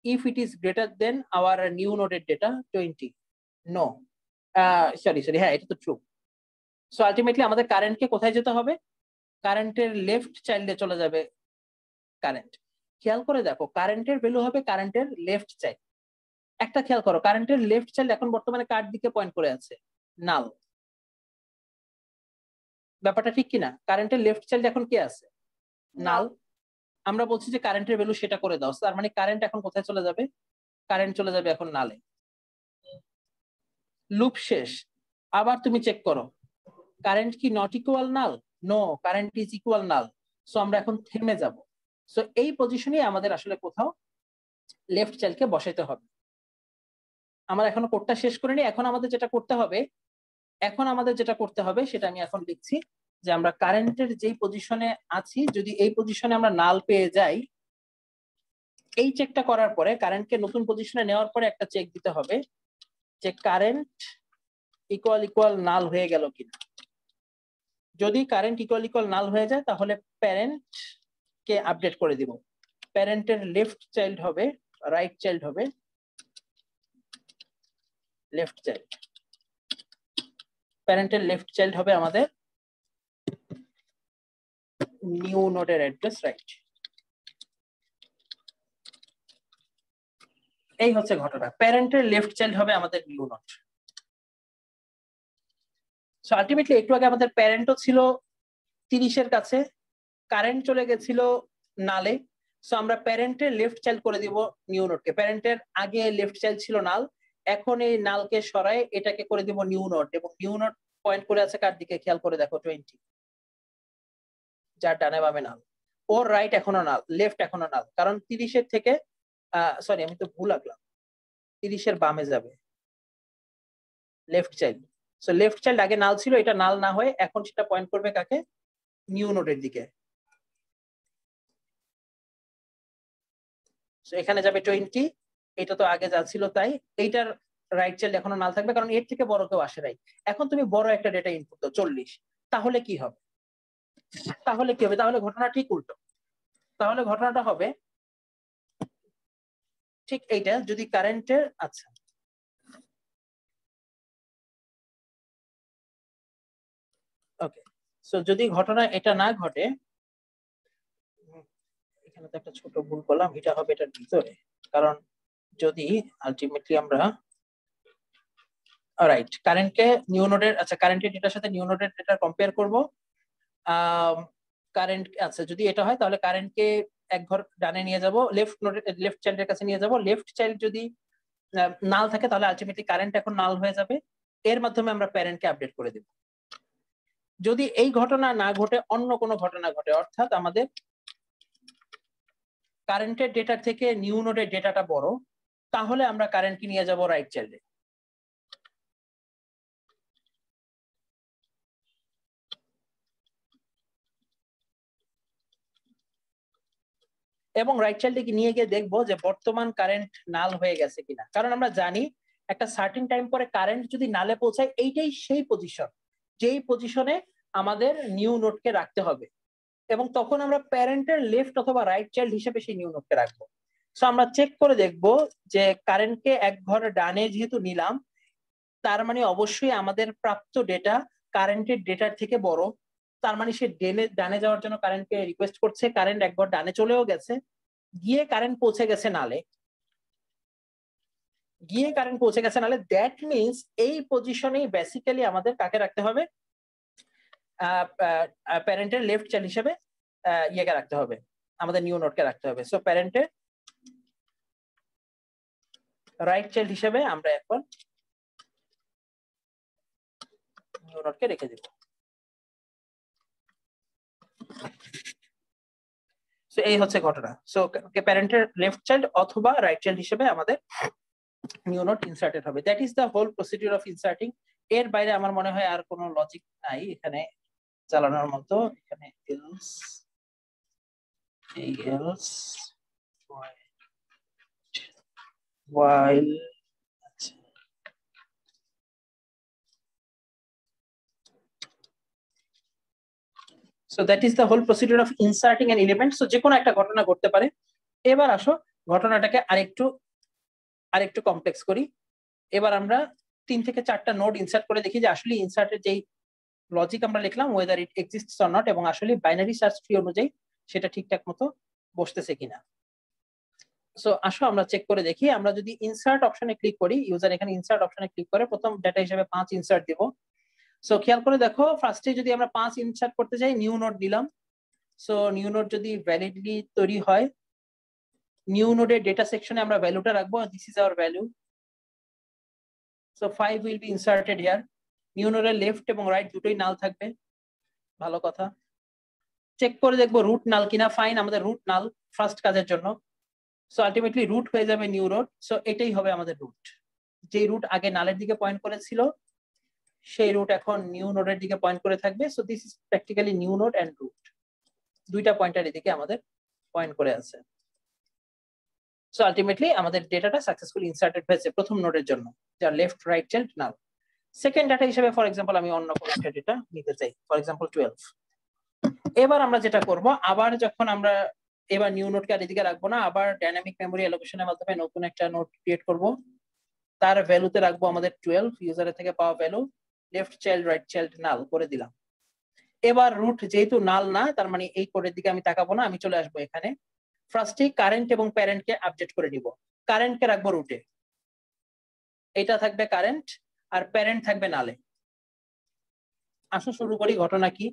if it is greater than our new noded data 20. No, sorry হ্যাঁ, এটা তো ট্রু। সো আলটিমেটলি আমাদের কারেন্টকে কোথায় যেতে হবে, কারেন্টের লেফট চাইল্ডে চলে যাবে কারেন্ট। খেয়াল করে দেখো, কারেন্টের ভ্যালু হবে কারেন্টের লেফট চাইল্ড। একটা খেয়াল করো, কারেন্টের লেফট চাইল্ড এখন বর্তমানে কার দিকে পয়েন্ট করে আছে, নাল। ব্যাপারটা ঠিক কিনা? কারেন্টের লেফট চাইল্ড এখন কে আছে, নাল। আমরা বলছি যে কারেন্টের ভ্যালু সেটা করে দাও, তার মানে কারেন্ট এখন কোথায় চলে যাবে, কারেন্ট চলে যাবে এখন নালে। লুপ শেষ। আবার তুমি চেক করো, কারেন্ট কি not equal null? No, current is equal null. So আমরা এখন থেমে যাব। সো এই পজিশনে আমাদের আসলে কোথাও লেফট চাইল্ডকে বসাইতে হবে। আমরা এখনো কোডটা শেষ করিনি। এখন আমাদের যেটা করতে হবে সেটা আমি এখন লিখছি, যে আমরা কারেন্টের যেই পজিশনে আছি, যদি এই পজিশনে আমরা নাল পেয়ে যাই, এই চেকটা করার পরে কারেন্টকে নতুন পজিশনে নেওয়ার পরে একটা চেক দিতে হবে যে কারেন্ট ইকুয়াল নাল হয়ে গেল কিনা। যদি কারেন্ট ইকুয়াল নাল হয়ে যায় তাহলে প্যারেন্ট কে আপডেট করে দিব। প্যারেন্টের লেফট চাইল্ড হবে, রাইট চাইল্ড হবে লেফট চাইল্ড। প্যারেন্টের লেফট চাইল্ড হবে আমাদের নিউ নোডের অ্যাড্রেস রাইট। এই হচ্ছে ঘটনা, প্যারেন্টের লেফট চাইল্ড হবে আমাদের নিউ নোড। সো আলটিমেটলি একটু আগে আমাদের প্যারেন্টও ছিল 30 এর কাছে, কারেন্ট চলে গেছিল নালে। সো আমরা প্যারেন্টের লেফট চাইল্ড করে দিব নিউ নোডকে। প্যারেন্টের আগে লেফট চাইল্ড ছিল নাল, এখন এই নালকে সরায় এটাকে করে দিব নিউ নোড। এবং নিউ নোড পয়েন্ট করে আছে কার দিকে, খেয়াল করে দেখো 20, যার ডানে বামে নাল। ওর রাইট এখনো নাল, লেফট এখনো নাল, কারণ 30 থেকে সরি আমি তো ভুল আঁকলাম, 30 বামে যাবে left child. So left child আগে নাল ছিল, এটা নাল না হয়ে এখন সেটা পয়েন্ট করবে কাকে, নিউ নোডের দিকে। সো এখানে যাবে 20, এটা তো আগে যা ছিল তাই। এইটার রাইট চাইল্ড এখনো নাল থাকবে, কারণ এর থেকে বড় কেউ আসে নাই। এখন তুমি বড় একটা ডেটা ইনপুট দাও 40, তাহলে কি হবে, তাহলে ঘটনা ঠিক উল্টো। তাহলে ঘটনাটা হবে ঠিক এইটা, যদি কারেন্টের আচ্ছা ওকে, সো যদি ঘটনা এটা না ঘটে, এখানে তো একটা ছোট ভুল করলাম, এটা হবে এটার ভিতরে। কারণ যদি আলটিমেটলি আমরা রাইট কারেন্টকে নিউ নোডের, আচ্ছা কারেন্টের ডেটার সাথে নিউ নোডের ডেটা কম্পেয়ার করব। কারেন্ট আচ্ছা যদি এটা হয় তাহলে কারেন্টকে এক ঘর ডানে নিয়ে যাব, লেফট চাইল্ডের কাছে নিয়ে যাব। লেফট চাইল্ড যদি নাল থাকে তাহলে আলটিমেটলি কারেন্ট এখন নাল হয়ে যাবে। এর মাধ্যমে আমরা প্যারেন্টকে আপডেট করে দেব। যদি এই ঘটনা না ঘটে, অন্য কোনো ঘটনা ঘটে, অর্থাৎ আমাদের কারেন্টের ডেটার থেকে নিউ নোডের ডেটাটা বড়, তাহলে আমরা কারেন্টকে নিয়ে যাব রাইট চাইল্ডে। এবং রাইট চাইল্ডে নিয়ে গিয়ে দেখবো যে বর্তমান কারেন্ট নাল হয়ে গেছে কিনা। কারণ আমরা জানি একটা সার্টেন টাইম পরে কারেন্ট যদি নালে পৌঁছায়, এইটাই সেই পজিশন যেই পজিশনে আমাদের নিউ নোডকে রাখতে হবে। এবং তখন আমরা প্যারেন্টের লেফট অথবা রাইট চাইল্ড হিসেবে সেই নিউ নোডকে রাখবো। সো আমরা চেক করে দেখবো যে কারেন্টকে এক ঘর ডানে যেহেতু নিলাম, তার মানে অবশ্যই আমাদের প্রাপ্ত ডেটা কারেন্টের ডেটার থেকে বড়। তার মানে সে ডানে যাওয়ার জন্য কারেন্টকে রিকোয়েস্ট করছে, কারেন্ট একবার ডানে চলেও গেছে, গিয়ে কারেন্ট পৌঁছে গেছে নালে। দ্যাট মিনস এই পজিশনেই বেসিক্যালি আমাদের কাকে রাখতে হবে, প্যারেন্টের লেফট চাইল্ড হিসেবে ইয়েকে রাখতে হবে, আমাদের নিউ নোডকে রাখতে হবে। সো প্যারেন্টের রাইট চাইল্ড হিসেবে আমরা এখন নিউ নোডকে রেখে দিব। সো এই হচ্ছে ঘটনা। সো প্যারেন্টের লেফট চাইল্ড অথবা রাইট চাইল্ড হিসেবে আমাদের নিউ নোড ইনসার্টেড হবে। That is the whole procedure of inserting. এর বাইরে আমার মনে হয় আর কোনো লজিক নাই এখানে চালানোর মতো। এখানে else while so that is the whole procedure of inserting an element. so যে কোনো একটা ঘটনা ঘটতে পারে। এবার আসো ঘটনাটাকে আরেকটু কমপ্লেক্স করি। এবার আমরা 3 থেকে 4টা নোড ইনসার্ট করে দেখি যে আসলে ইনসার্টের যেই লজিক আমরা লিখলাম whether it exists or not এবং আসলে বাইনারি সার্চ ট্রি অনুযায়ী সেটা ঠিকঠাক মতো বসতেছে কিনা। সো আসো আমরা চেক করে দেখি। আমরা যদি ইনসার্ট অপশনে ক্লিক করি, ইউজার এখানে ইনসার্ট অপশনে ক্লিক করে প্রথম ডেটা হিসেবে 5 ইনসার্ট দিব। সো খেয়াল করে দেখো ফার্স্টে যদি আমরা 5 ইনসার্ট করতে চাই, নিউ নোড দিলাম। সো নিউ নোড যদি ভ্যালিডলি তৈরি হয়, নিউ নোডের ডেটা সেকশনে আমরা ভ্যালুটা রাখবো, this is our value. So 5 will be inserted here. New নোডের লেফট এবং রাইট দুটোই নাল থাকবে, ভালো কথা। চেক করে দেখবো রুট নাল কিনা। ফাইন, আমাদের রুট নাল ফার্স্ট কাজের জন্য। সো আলটিমেটলি রুট হয়ে যাবে নিউ নোড। সো এটাই হবে আমাদের রুট। যে রুট আগে নালের দিকে পয়েন্ট করেছিল সেই রুট এখন নিউ নোডের দিকে পয়েন্ট করে থাকবে। So this is practically new node and root, দুইটা পয়েন্টার এদিকে আমাদের পয়েন্ট করে আছে। সো আলটিমেটলি আমাদের ডেটাটা সাকসেসফুলি ইনসার্টেড হয়েছে প্রথম নোডের জন্য, যার লেফট রাইট চাইল্ড নাল। সেকেন্ড ডাটা হিসেবে ফর এক্সাম্পল আমি অন্য কোনো একটা ডেটা নিতে চাই, ফর এক্সাম্পল 12। এবার আমরা যেটা করব, আবার যখন আমরা এবার নিউ নোডকে আর এদিকে রাখবো না, আবার ডাইনামিক মেমোরি অ্যালোকেশনের মাধ্যমে নতুন একটা নোড ক্রিয়েট করব। তার ভ্যালুতে রাখবো আমাদের 12, ইউজারের থেকে পাওয়া value, left child right child null করে দিলাম। এবার রুট যেহেতু নাল না, তার মানে এই কোডের দিকে আমি তাকাবো না, আমি চলে আসবো এখানে। ফার্স্টে কারেন্ট এবং প্যারেন্টকে আপডেট করে নিব। কারেন্টকে রাখবো রুটে, এটা থাকবে কারেন্ট, আর প্যারেন্ট থাকবে নালে। আসো শুরু করি। ঘটনা কি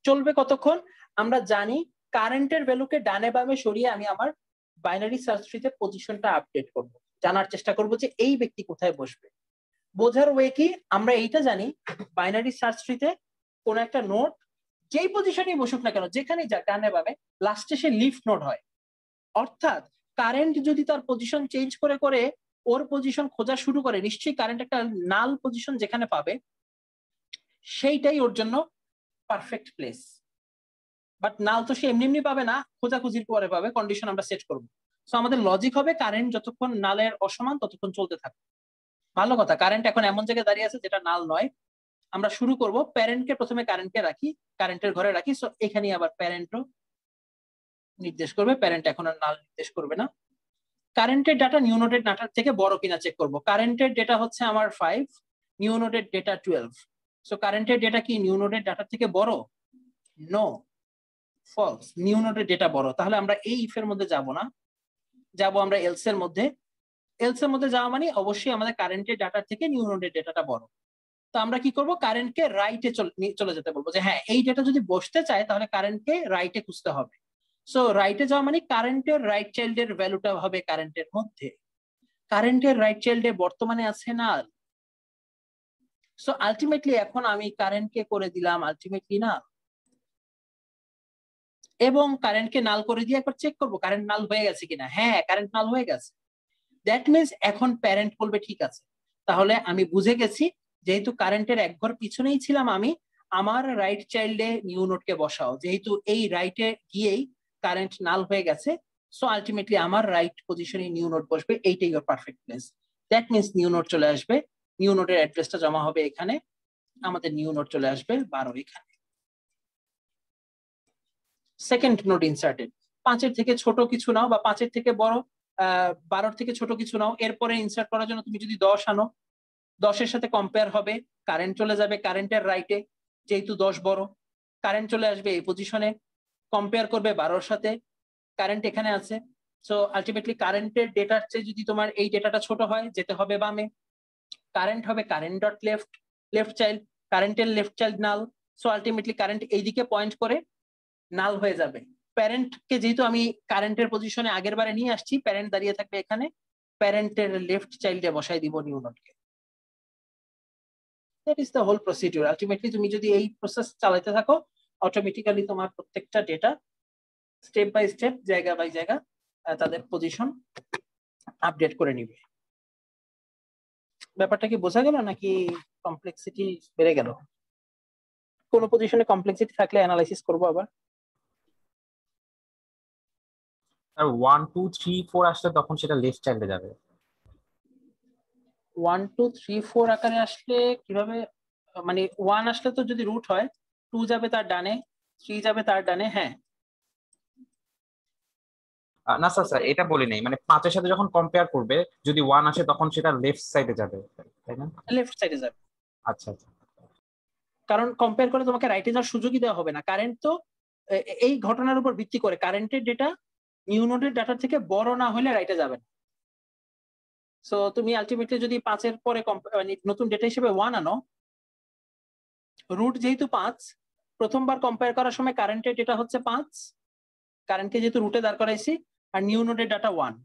চলবে কতক্ষণ আমরা জানি। কারেন্টের ভ্যালুকে ডানে বামে সরিয়ে আমি আমার বাইনারি সার্চ ট্রিতে পজিশনটা আপডেট করব, জানার চেষ্টা করব যে এই ব্যক্তি কোথায় বসবে। বোঝার ওয়ে কি, আমরা এইটা জানি বাইনারি সার্চ ট্রিতে কোন একটা নোড যেই পজিশনেই বসুক না কেন, যেখানেই যাক ডানে বামে, লাস্টে সে লিফট নোড হয়। অর্থাৎ কারেন্ট যদি তার পজিশন চেঞ্জ করে করে ওর পজিশন খোঁজা শুরু করে, নিশ্চয়ই কারেন্ট একটা নাল পজিশন যেখানে পাবে সেইটাই ওর জন্য পারফেক্ট প্লেস। বাট নাল তো সে এমনি এমনি পাবে না, খোঁজাখুঁজির পরে পাবে, কন্ডিশন আমরা সেট করবো। সো আমাদের লজিক হবে কারেন্ট যতক্ষণ নালের অসমান ততক্ষণ চলতে থাকবে। ভালো কথা, কারেন্ট এখন এমন জায়গায় দাঁড়িয়ে আছে যেটা নাল নয়। আমরা শুরু করব, প্যারেন্টকে প্রথমে কারেন্টকে রাখি, কারেন্টের ঘরে রাখি। সো এখানে আবার প্যারেন্টও নির্দেশ করবে, প্যারেন্ট এখন আর নাল নির্দেশ করবে না। কারেন্টের ডাটা নিউ নোডের ডাটার থেকে বড় কিনা চেক করব। কারেন্টের ডেটা হচ্ছে আমার 5, নিউ নোডের ডেটা 12। সো কারেন্টের ডেটা কি নিউ নোডের ডাটার থেকে বড়? নো, ফলস, নিউ নোডের ডেটা বড়। তাহলে আমরা এই ইফ এর মধ্যে যাব না, যাব আমরা এলস এর মধ্যে। এলস এর মধ্যে যাওয়া মানে অবশ্যই আমাদের কারেন্টের ডাটার থেকে নিউ নোডের ডেটাটা বড়। তো আমরা কি করব, কারেন্টকে রাইটে চলে যেতে বলবো, যে হ্যাঁ এই ডেটা যদি বসতে চায় তাহলে কারেন্টকে রাইটে খুঁজতে হবে। সো রাইটে যাওয়া মানে কারেন্টের রাইট চাইল্ডের ভ্যালুটা হবে কারেন্টের মধ্যে। কারেন্টের রাইট চাইল্ডে বর্তমানে আছে নাল। সো আলটিমেটলি এখন আমি কারেন্টকে করে দিলাম আলটিমেটলি নাল, এবং কারেন্টকে নাল করে দিয়ে একবার চেক করবো কারেন্ট নাল হয়ে গেছে কিনা। হ্যাঁ, কারেন্ট নাল হয়ে গেছে। দ্যাট মিনস এখন প্যারেন্ট বলবে ঠিক আছে, তাহলে আমি বুঝে গেছি যেহেতু কারেন্টের এক ঘর পিছনেই ছিলাম আমি, আমার রাইট চাইল্ডে নিউ নোডকে বসাও। যেহেতু এই রাইটে গিয়েই কারেন্ট নাল হয়ে গেছে, সো আলটিমেটলি আমার রাইট পজিশনে নিউ নোড বসবে, এইটাই ওর perfect place. That means new node চলে আসবে, নিউ নোডের অ্যাড্রেসটা জমা হবে এখানে, আমাদের নিউ নোড চলে আসবে 12 এখানে। Second node inserted. 5-এর থেকে ছোট কিছু নাও বা 5-এর থেকে বড়, 12-এর থেকে ছোট কিছু নাও। এরপরে ইনসার্ট করার জন্য তুমি যদি 10 আনো, 10-এর সাথে কম্পেয়ার হবে, কারেন্ট চলে যাবে কারেন্টের রাইটে, যেহেতু 10 বড়, কারেন্ট চলে আসবে এই পজিশনে, কম্পেয়ার করবে 12-এর সাথে, কারেন্ট এখানে আছে। সো আলটিমেটলি কারেন্টের ডেটার চেয়ে যদি তোমার এই ডেটাটা ছোট হয়, যেতে হবে বামে, কারেন্ট হবে কারেন্ট ডট লেফট চাইল্ড, কারেন্টের লেফট চাইল্ড নাল। সো আলটিমেটলি কারেন্ট এইদিকে পয়েন্ট করে নাল হয়ে যাবে। প্যারেন্টকে যেহেতু আমি কারেন্টের পজিশনে আগের বারে নিয়ে আসছি, প্যারেন্ট দাঁড়িয়ে থাকবে এখানে, প্যারেন্টের লেফট চাইল্ডে বসাই দিব নিউ নোডকে। That is the whole procedure. Ultimately তুমি যদি এই প্রসেস চালাতে থাকো, অটোমেটিক্যালি তোমার প্রত্যেকটা ডেটা স্টেপ বাই স্টেপ, জায়গা বাই জায়গা তাদের পজিশন আপডেট করে নিবে। ব্যাপারটা কি বোঝা গেল নাকি কমপ্লেক্সিটি বেড়ে গেল? কোন পজিশনে কমপ্লেক্সিটি থাকলে অ্যানালাইসিস করব আবার। আর 1 2 3 4 আসলে তখন সেটা লেফট চাইল্ডে যাবে। 1 2 3 4 আকারে আসলে কিভাবে, মানে 1 আসলে তো যদি রুট হয় 2 যাবে তার ডানে, 3 যাবে তার ডানে। হ্যাঁ না স্যার স্যার এটা বলি নাই, মানে 5 এর সাথে যখন কম্পেয়ার করবে যদি 1 আসে তখন সেটা লেফট সাইডে যাবে, তাই না? লেফট সাইডে যাবে। আচ্ছা আচ্ছা। কারণ কম্পেয়ার করে তোমাকে রাইটে যাওয়ার সুযোগই দেওয়া হবে না। কারেন্ট তো এই ঘটনার উপর ভিত্তি করে কারেন্টের ডেটা নিউ নোডের ডাটা থেকে বড় না হলে রাইটে যাবে না। সো তুমি আলটিমেটলি যদি 5 এর পরে নতুন ডেটা হিসেবে 1 আনো, রুট যেহেতু 5, প্রথমবার কম্পেয়ার করার সময় কারেন্টের ডেটা হচ্ছে 5, কারেন্টকে যেহেতু রুটে দাঁড় করাইছি, আর নিউ নোডের ডাটা 1।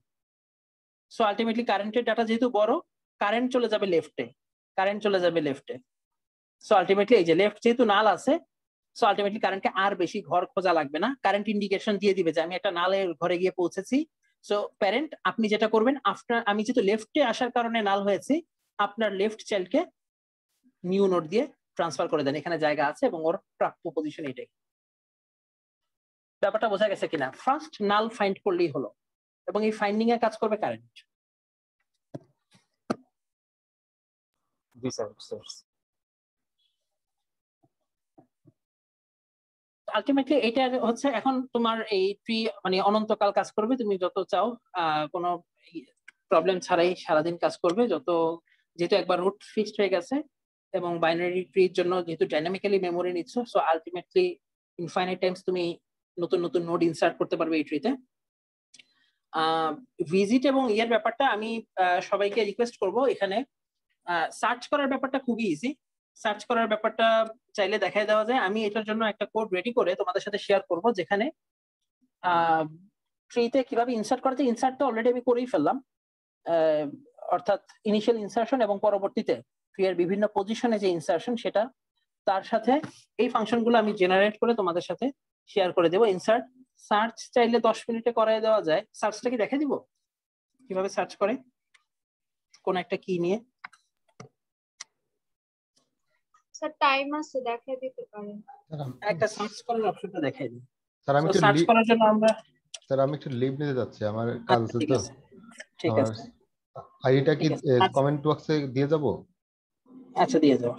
সো আলটিমেটলি কারেন্টের ডাটা যেহেতু বড়, কারেন্ট চলে যাবে লেফটে, কারেন্ট চলে যাবে লেফটে। সো আলটিমেটলি এই যে লেফট যেহেতু নাল আছে, সো আলটিমেটলি কারেন্টকে আর বেশি ঘর খোঁজা লাগবে না, কারেন্ট ইন্ডিকেশন দিয়ে দিবে যে আমি একটা নালের ঘরে গিয়ে পৌঁছেছি। সো প্যারেন্ট আপনি যেটা করবেন, আফটার আমি যেহেতু লেফটে আসার কারণে নাল হয়েছি, আপনার লেফট চাইল্ডকে নিউ নোড দিয়ে ট্রান্সফার করে দেন, এখানে জায়গা আছে এবং ওর প্রাপ্য পজিশন এটাই। ব্যাপারটা বোঝা গেছে কিনা? ফার্স্ট নাল ফাইন্ড করলেই হলো, এবং এই ফাইন্ডিং এ কাজ করবে কারেন্ট। জি স্যার স্যার। আলটিমেটলি এটা হচ্ছে এখন তোমার এই ট্রি মানে অনন্তকাল কাজ করবে, তুমি যত চাও কোনো প্রবলেম ছাড়াই সারাদিন কাজ করবে। যেহেতু একবার রুট ফিক্সড হয়ে গেছে এবং বাইনারি ট্রির জন্য যেহেতু ডাইনামিক্যালি মেমোরি নিচ্ছ, সো আলটিমেটলি ইনফাইনাইট টাইমস তুমি নতুন নতুন নোড ইনসার্ট করতে পারবে এই ট্রিতে। ভিজিট এবং ইয়ের ব্যাপারটা আমি সবাইকে রিকোয়েস্ট করব, এখানে সার্চ করার ব্যাপারটা খুবই ইজি। সার্চ করার ব্যাপারটা চাইলে দেখাই দেওয়া যায়। আমি এটার জন্য একটা কোড রেডি করে তোমাদের সাথে শেয়ার করব, যেখানে ট্রিতে কিভাবে ইনসার্ট করা যায়। ইনসার্টটা অলরেডি আমি করেই ফেললাম, অর্থাৎ ইনিশিয়াল ইনসার্শন এবং পরবর্তীতে ট্রি এর বিভিন্ন পজিশনে যে ইনসার্শন, সেটা তার সাথে এই ফাংশনগুলো আমি জেনারেট করে তোমাদের সাথে শেয়ার করে দেবো। ইনসার্ট সার্চ চাইলে 10 মিনিটে করাই দেওয়া যায়। সার্চটা কি দেখে দিব কিভাবে সার্চ করে কোন একটা কি নিয়ে? স্যার টাইম আছে, দেখাই দিতে পারেন। একটা সার্চ করার অপশনটা দেখাই দিই। স্যার আমি একটু সার্চ করার জন্য আমরা লিভ নিতে যাচ্ছি, আমার কাজ আছে তো। ঠিক আমার আছে, আইডিটা কি কমেন্ট বক্সে দিয়ে যাব? আচ্ছা দিয়ে যাও,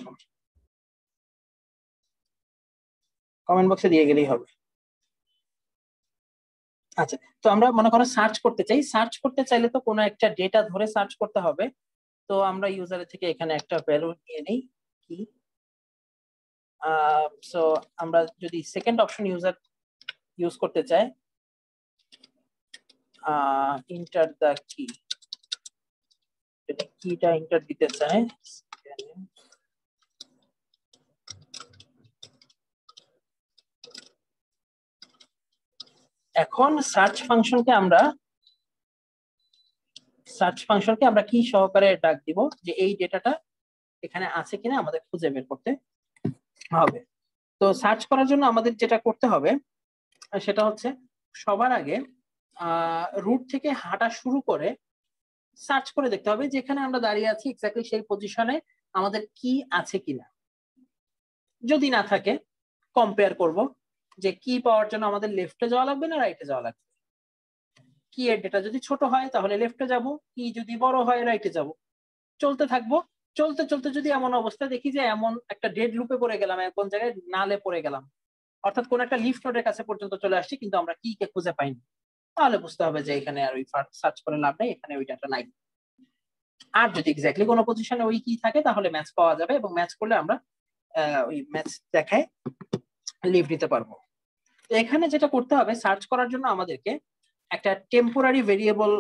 কমেন্ট বক্সে দিয়ে গেলেই হবে। আচ্ছা, তো আমরা মনে করো সার্চ করতে চাই। সার্চ করতে চাইলে তো কোনো একটা ডেটা ধরে সার্চ করতে হবে। তো আমরা ইউজারের থেকে এখানে একটা ভ্যালু নিয়ে নেই কি। সো আমরা যদি সেকেন্ড অপশন ইউজ করতে চাই, ইন্টার দ্য কি, যদি কিটা এন্টার দিতে চাই, এখন সার্চ ফাংশনকে আমরা কি সহকারে ডাক দিব যে এই ডেটাটা এখানে আছে কিনা আমাদের খুঁজে বের করতে হবে। তো সার্চ করার জন্য আমাদের যেটা করতে হবে সেটা হচ্ছে সবার আগে রুট থেকে হাঁটা শুরু করে সার্চ করে দেখতে হবে যেখানে আমরা দাঁড়িয়ে আছি এক্স্যাক্টলি সেই পজিশনে আমাদের কি আছে কিনা। যদি না থাকে কম্পেয়ার করব যে কি পাওয়ার জন্য আমাদের লেফটে যাওয়া লাগবে না রাইটে যাওয়া লাগবে। কি এর ডেটা যদি ছোট হয় তাহলে লেফটে যাব, কি যদি বড় হয় রাইটে যাব। চলতে থাকবো, চলতে চলতে যদি এমন অবস্থা দেখি যে এমন একটা ডেড লুপে পড়ে গেলাম, কোন জায়গায় নালে পড়ে গেলাম, অর্থাৎ কোন একটা লিফ নোডের কাছে পর্যন্ত চলে আসছি কিন্তু আমরা কি কে খুঁজে পাইনি, তাহলে বুঝতে হবে যে এখানে আর ওই সার্চ করে লাভ নেই, এখানে ওই ডাটা নাই। আর যদি এক্স্যাক্টলি কোনো পজিশনে ওই কি থাকে তাহলে ম্যাচ পাওয়া যাবে, এবং ম্যাচ করলে আমরা ওই ম্যাচ দেখায় লিভ দিতে পারবো। তো এখানে যেটা করতে হবে, সার্চ করার জন্য আমাদেরকে একটা টেম্পোরারি ভেরিয়েবল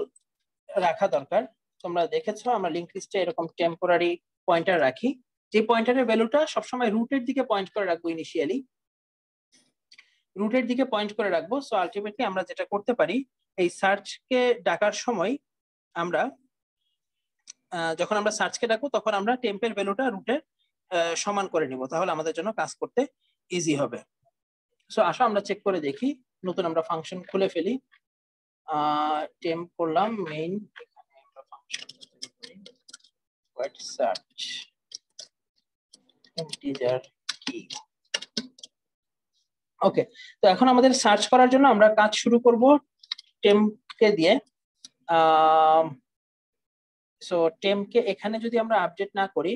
রাখা দরকার। তোমরা দেখেছো আমরা লিংক লিস্টে এরকম টেম্পোরারি পয়েন্টার রাখি, যে পয়েন্টারের ভ্যালুটা সবসময় রুটের দিকে পয়েন্ট করে রাখবো, ইনিশিয়ালি রুটের দিকে পয়েন্ট করে রাখবো। সো আলটিমেটলি আমরা যেটা করতে পারি, এই সার্চকে ডাকার সময় আমরা যখন আমরা সার্চকে ডাকবো তখন আমরা টেম্পের ভ্যালুটা রুটের সমান করে নিব, তাহলে আমাদের জন্য কাজ করতে ইজি হবে। সো আসো আমরা চেক করে দেখি। নতুন আমরা ফাংশন খুলে ফেলি। টেম্প করলাম মেইন, এখানে একটা ফাংশন হোয়াট সার্চ ইন্টিজার কি। ওকে, তো এখন আমাদের সার্চ করার জন্য আমরা কাজ শুরু করব টেম্পকে দিয়ে। সো টেম্পকে এখানে যদি আমরা আপডেট না করি,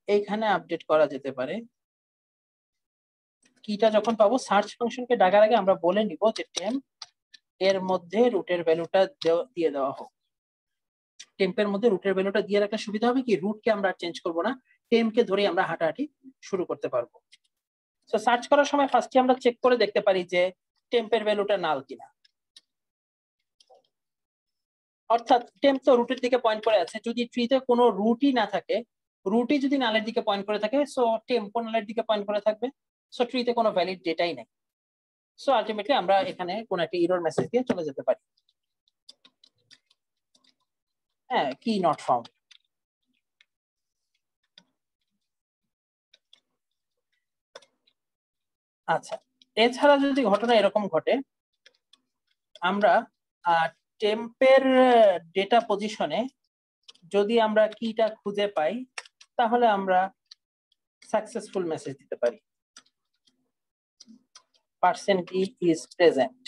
এইখানে আপডেট করা যেতে পারে। কিটা যখন পাবো সার্চ ফাংশনকে ডাকার আগে আমরা বলে নিব যে টেম্প এর মধ্যে রুটের ভ্যালুটা দিয়ে দেওয়া হোক। টেম্পের মধ্যে রুটের ভ্যালুটা দিয়ে রাখলে সুবিধা হবে কি, রুটকে আমরা চেঞ্জ করব না, টেম্পকে ধরে আমরা হাঁটাহাঁটি শুরু করতে পারবো। সো সার্চ করার সময় ফার্স্টে আমরা চেক করে দেখতে পারি যে টেম্পের ভ্যালুটা নাল কিনা। অর্থাৎ টেম্প তো রুটের দিকে পয়েন্ট করে আছে, যদি ট্রিতে কোনো রুটই না থাকে, রুটই যদি নালের দিকে পয়েন্ট করে থাকে, সো টেম্প নালের দিকে পয়েন্ট করে থাকবে, সো ট্রিতে কোনো ভ্যালিড ডেটাই নেই। সো আলটিমেটলি আমরা এখানে কোনো একটা এরর মেসেজ দিয়ে চলে যেতে পারি, হ্যাঁ, কি নট ফাউন্ড। আচ্ছা, এছাড়া যদি ঘটনা এরকম ঘটে, আমরা টেম্পের ডেটা পজিশনে যদি আমরা কিটা খুঁজে পাই, তাহলে আমরা সাকসেসফুল মেসেজ দিতে পারি, পার্সেন্ট কি ইজ প্রেজেন্ট।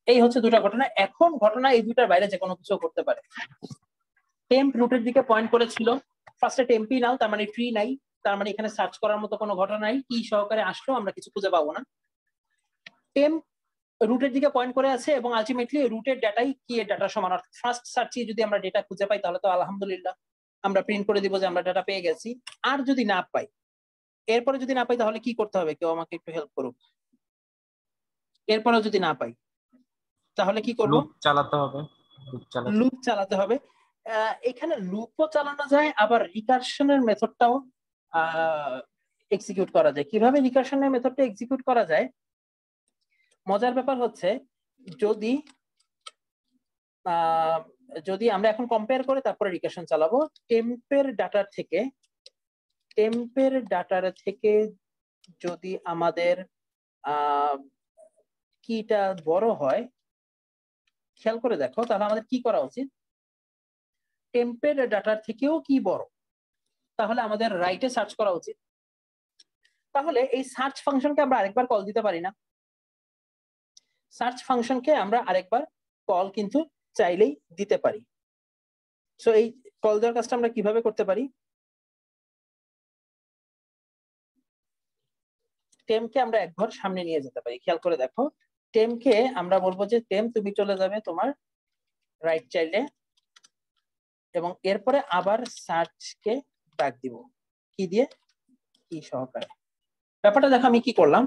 এই হচ্ছে দুটা ঘটনা। এখন ঘটনা এই দুটার বাইরে যে কোনো কিছু করতে পারে। টেম্প রুটের দিকে পয়েন্ট করেছিল, ফার্স্টে টেম্পই নাও, তার মানে ট্রি নাই, তার মানে এখানে সার্চ করার মতো কোনো ঘটনা নাই, কি সহকারে আসলো আমরা কিছু খুঁজে পাবো না। টেম্প রুটের দিকে পয়েন্ট করে আছে এবং আলটিমেটলি রুটের ডাটাই কি এর ডাটা সমান। ফার্স্ট সার্চে যদি আমরা ডেটা খুঁজে পাই তাহলে তো আলহামদুলিল্লাহ, আমরা প্রিন্ট করে দিব যে আমরা ডাটা পেয়ে গেছি। আর যদি না পাই, এরপরে যদি না পাই তাহলে কি করতে হবে, কেউ আমাকে একটু হেল্প করুক। এরপরে যদি না পাই তাহলে কি করব? লুপ চালাতে হবে, লুপ চালাতে হবে। এখানে লুপও চালানো যায়, আবার রিকারশনের মেথডটাও এক্সিকিউট করা যায়। কিভাবে রিকারশনের মেথডটা এক্সিকিউট করা যায়, মজার ব্যাপার হচ্ছে, যদি যদি আমরা এখন কম্পেয়ার করে তারপরে রিকারশন চালাবো, টেম্পের ডাটার থেকে যদি আমাদের কিটা বড় হয়, খেয়াল করে দেখো, তাহলে আমাদের কি করা উচিত, টেম্পের ডাটার থেকেও কি বড়, তাহলে আমাদের রাইটে সার্চ করা উচিত। তাহলে এই সার্চ ফাংশনকে আমরা আরেকবার কল দিতে পারি না? সার্চ ফাংশনকে আমরা আরেকবার কল কিন্তু চাইলেই দিতে পারি। সো এই কল দেওয়ার কাজটা আমরা কিভাবে করতে পারি, টেম্পকে আমরা এক ঘর সামনে নিয়ে যেতে পারি। খেয়াল করে দেখো, টেম্পকে আমরা বলবো যে টেম্প তুমি চলে যাবে তোমার রাইট চাইল্ডে, এবং এরপরে আবার সার্চকে ডাক দিব কি দিয়ে, কি সহকারে। ব্যাপারটা দেখো আমি কি করলাম,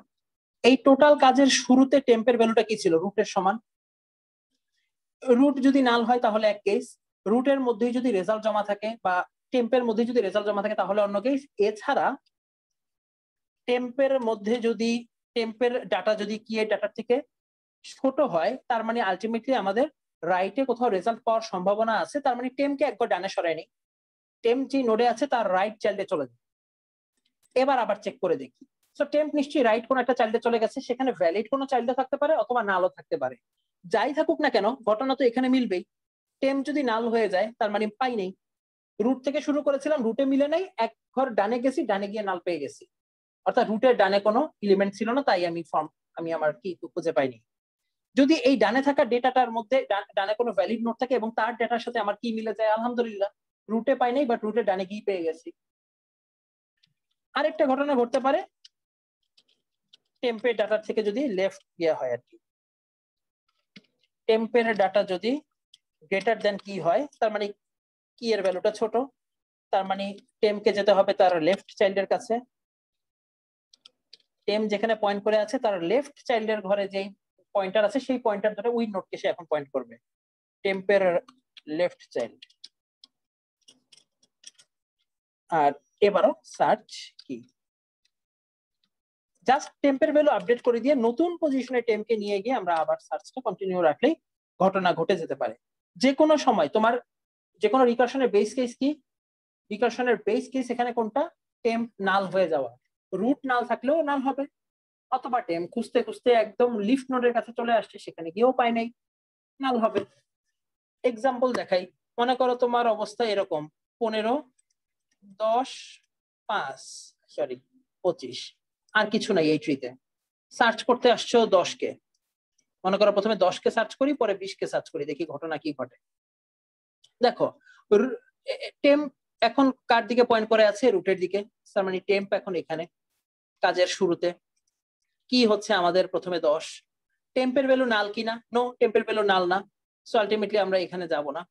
এই টোটাল কাজের শুরুতে টেম্পের ভ্যালুটা কি ছিল, রুটের সমান। রুট যদি নাল হয় তাহলে এক কেস, রুটের মধ্যেই যদি রেজাল্ট জমা থাকে বা টেম্পের মধ্যে যদি রেজাল্ট জমা থাকে তাহলে অন্য কেস। এছাড়া টেম্পের মধ্যে যদি টেম্পের ডাটা যদি কি এর ডাটার থেকে ছোট হয়, তার মানে আলটিমেটলি আমাদের রাইটে কোথাও রেজাল্ট পাওয়ার সম্ভাবনা আছে, তার মানে টেম্পকে একবার ডানে সরাই নেই, টেম্প যে নোডে আছে তার রাইট চাইল্ডে চলে যায়। এবার আবার চেক করে দেখি, সো টেম্প নিশ্চয়ই রাইট কোন একটা চাইল্ডে চলে গেছে, সেখানে ভ্যালিড কোনো চাইল্ডে থাকতে পারে অথবা নালও থাকতে পারে। যাই থাকুক না কেন ঘটনা তো এখানে মিলবেই। টেম্প যদি নাল হয়ে যায় তার মানে পাই নেই, রুট থেকে শুরু করেছিলাম, রুটে মিলে নাই, এক ঘর ডানে গেছি, ডানে গিয়ে নাল পেয়ে গেছি, অর্থাৎ রুটের ডানে কোনো এলিমেন্ট ছিল না, তাই আমি আমার কি খুঁজে পাইনি। যদি এই ডানে থাকা ডেটাটার মধ্যে ডানে কোনো ভ্যালিড নোট থাকে এবং তার ডেটার সাথে আমার কি মিলে যায়, আলহামদুলিল্লাহ, রুটে পাই নাই, বাট রুটে ডানে গিয়ে পেয়ে গেছি। আরেকটা ঘটনা ঘটতে পারে, টেম্পের ডাটা থেকে যদি লেফট গিয়া হয় আর কি, টেম্পের ডাটা যদি গ্রেটার দেন কি হয়, তার মানে কি এর ভ্যালুটা ছোট, তার মানে টেম্পকে যেতে হবে তার লেফট চাইল্ডের কাছে। টেম্প যেখানে পয়েন্ট করে আছে তার লেফট চাইল্ডের ঘরে যেই পয়েন্টার আছে সেই পয়েন্টার ধরে ওই নোটকে সে এখন পয়েন্ট করবে, টেম্পের লেফট চাইল্ড। আর এবারও সার্চ কি, জাস্ট টেম্পের ভ্যালু আপডেট করে দিয়ে নতুন পজিশনে টেম্পকে নিয়ে গিয়ে আমরা আবার সার্চটা কন্টিনিউ রাখলেই ঘটনা ঘটে যেতে পারে। যে কোনো সময় তোমার যে কোনো রিকারশনের বেস কেস কি, রিকারশনের বেস কেস এখানে কোনটা, টেম্প নাল হয়ে যাওয়া। রুট নাল থাকলেও নাল হবে, অথবা টেম্প খুঁজতে খুঁজতে একদম লিফ নোডের কাছে চলে আসছে, সেখানে গিয়েও পাই নাই, নাল হবে। এক্সাম্পল দেখাই, মনে করো তোমার অবস্থা এরকম 15, 10, 5, সরি 25, আর কিছু নাই এই ট্রিতে, সার্চ করতে আসছো 10 কে। মনে করো প্রথমে 10 কে সার্চ করি, পরে 20 কে সার্চ করি, দেখি ঘটনা কি ঘটে। দেখো টেম্প এখন কার দিকে পয়েন্ট করে আছে, রুটের দিকে। তার মানে টেম্প এখন এখানে কাজের শুরুতে কি হচ্ছে আমাদের, প্রথমে 10, টেম্পের ভ্যালু নাল কিনা, নো টেম্পের ভ্যালু নাল না, সো আলটিমেটলি আমরা এখানে যাব না।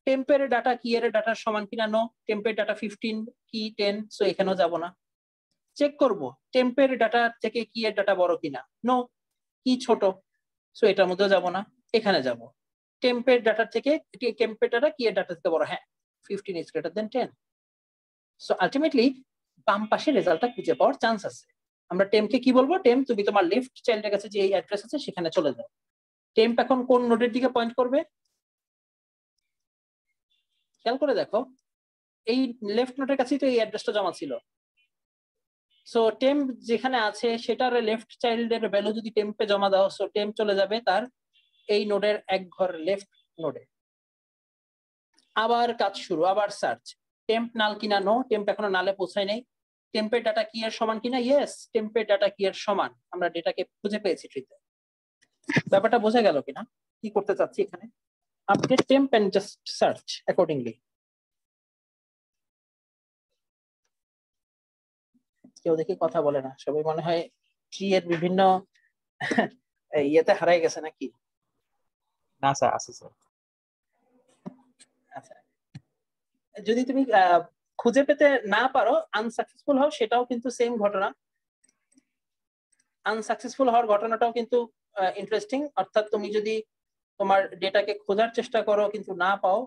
টেম্পের ডাটা কি এর ডাটার সমান কিনা, নো টেম্পের ডাটা 15 কি 10, সো এখানেও যাব না। চেক করব টেম্পের ডাটা থেকে কি এর ডাটা বড় কিনা, নো কি ছোট, সো এটার মধ্যে যাব না, এখানে যাব। টেম্পের ডাটা থেকে টেম্পের ডাটা কি এর ডাটা থেকে বড়, হ্যাঁ 15 is greater than 10, so ultimately বাম পাশে রেজাল্টটা খুঁজে পাওয়ার চান্স আছে। আমরা টেম্পকে কি বলবো, টেম্প তুমি তোমার লেফট চাইল্ডের কাছে যে এই অ্যাড্রেস আছে সেখানে চলে যাও। টেম্প এখন কোন নোডের দিকে পয়েন্ট করবে, খেয়াল করে দেখো, এই লেফট নোডের কাছেই তো এই অ্যাড্রেসটা জমা ছিল। সো টেম্প যেখানে আছে সেটার লেফট চাইল্ডের ভ্যালু যদি টেম্পে জমা দাও, সো টেম্প চলে যাবে তার এই নোডের এক ঘর লেফট নোডে। আবার কাজ শুরু, আবার সার্চ, টেম্প নাল কিনা, নো টেম্প এখনো নালে পৌঁছায় নাই। টেম্পের ডাটা কি এর সমান কিনা, ইয়েস টেম্পের ডাটা কি এর সমান, আমরা ডেটাকে খুঁজে পেয়েছি ট্রিতে। ব্যাপারটা বোঝা গেল কিনা, কি করতে চাচ্ছি এখানে, update temp and just search accordingly. কেউ দেখি কথা বলে না, সবাই মনে হয় ট্রি এর বিভিন্ন ইয়েতে হারাই গেছে নাকি? না স্যার, আছে স্যার। আচ্ছা, যদি তুমি খুঁজে পেতে না পারো, আনসাকসেসফুল হও, সেটাও কিন্তু সেম ঘটনা। আনসাকসেসফুল হওয়ার ঘটনাটাও কিন্তু ইন্টারেস্টিং, অর্থাৎ তুমি যদি তোমার ডেটাকে খোঁজার চেষ্টা করো কিন্তু না পাও,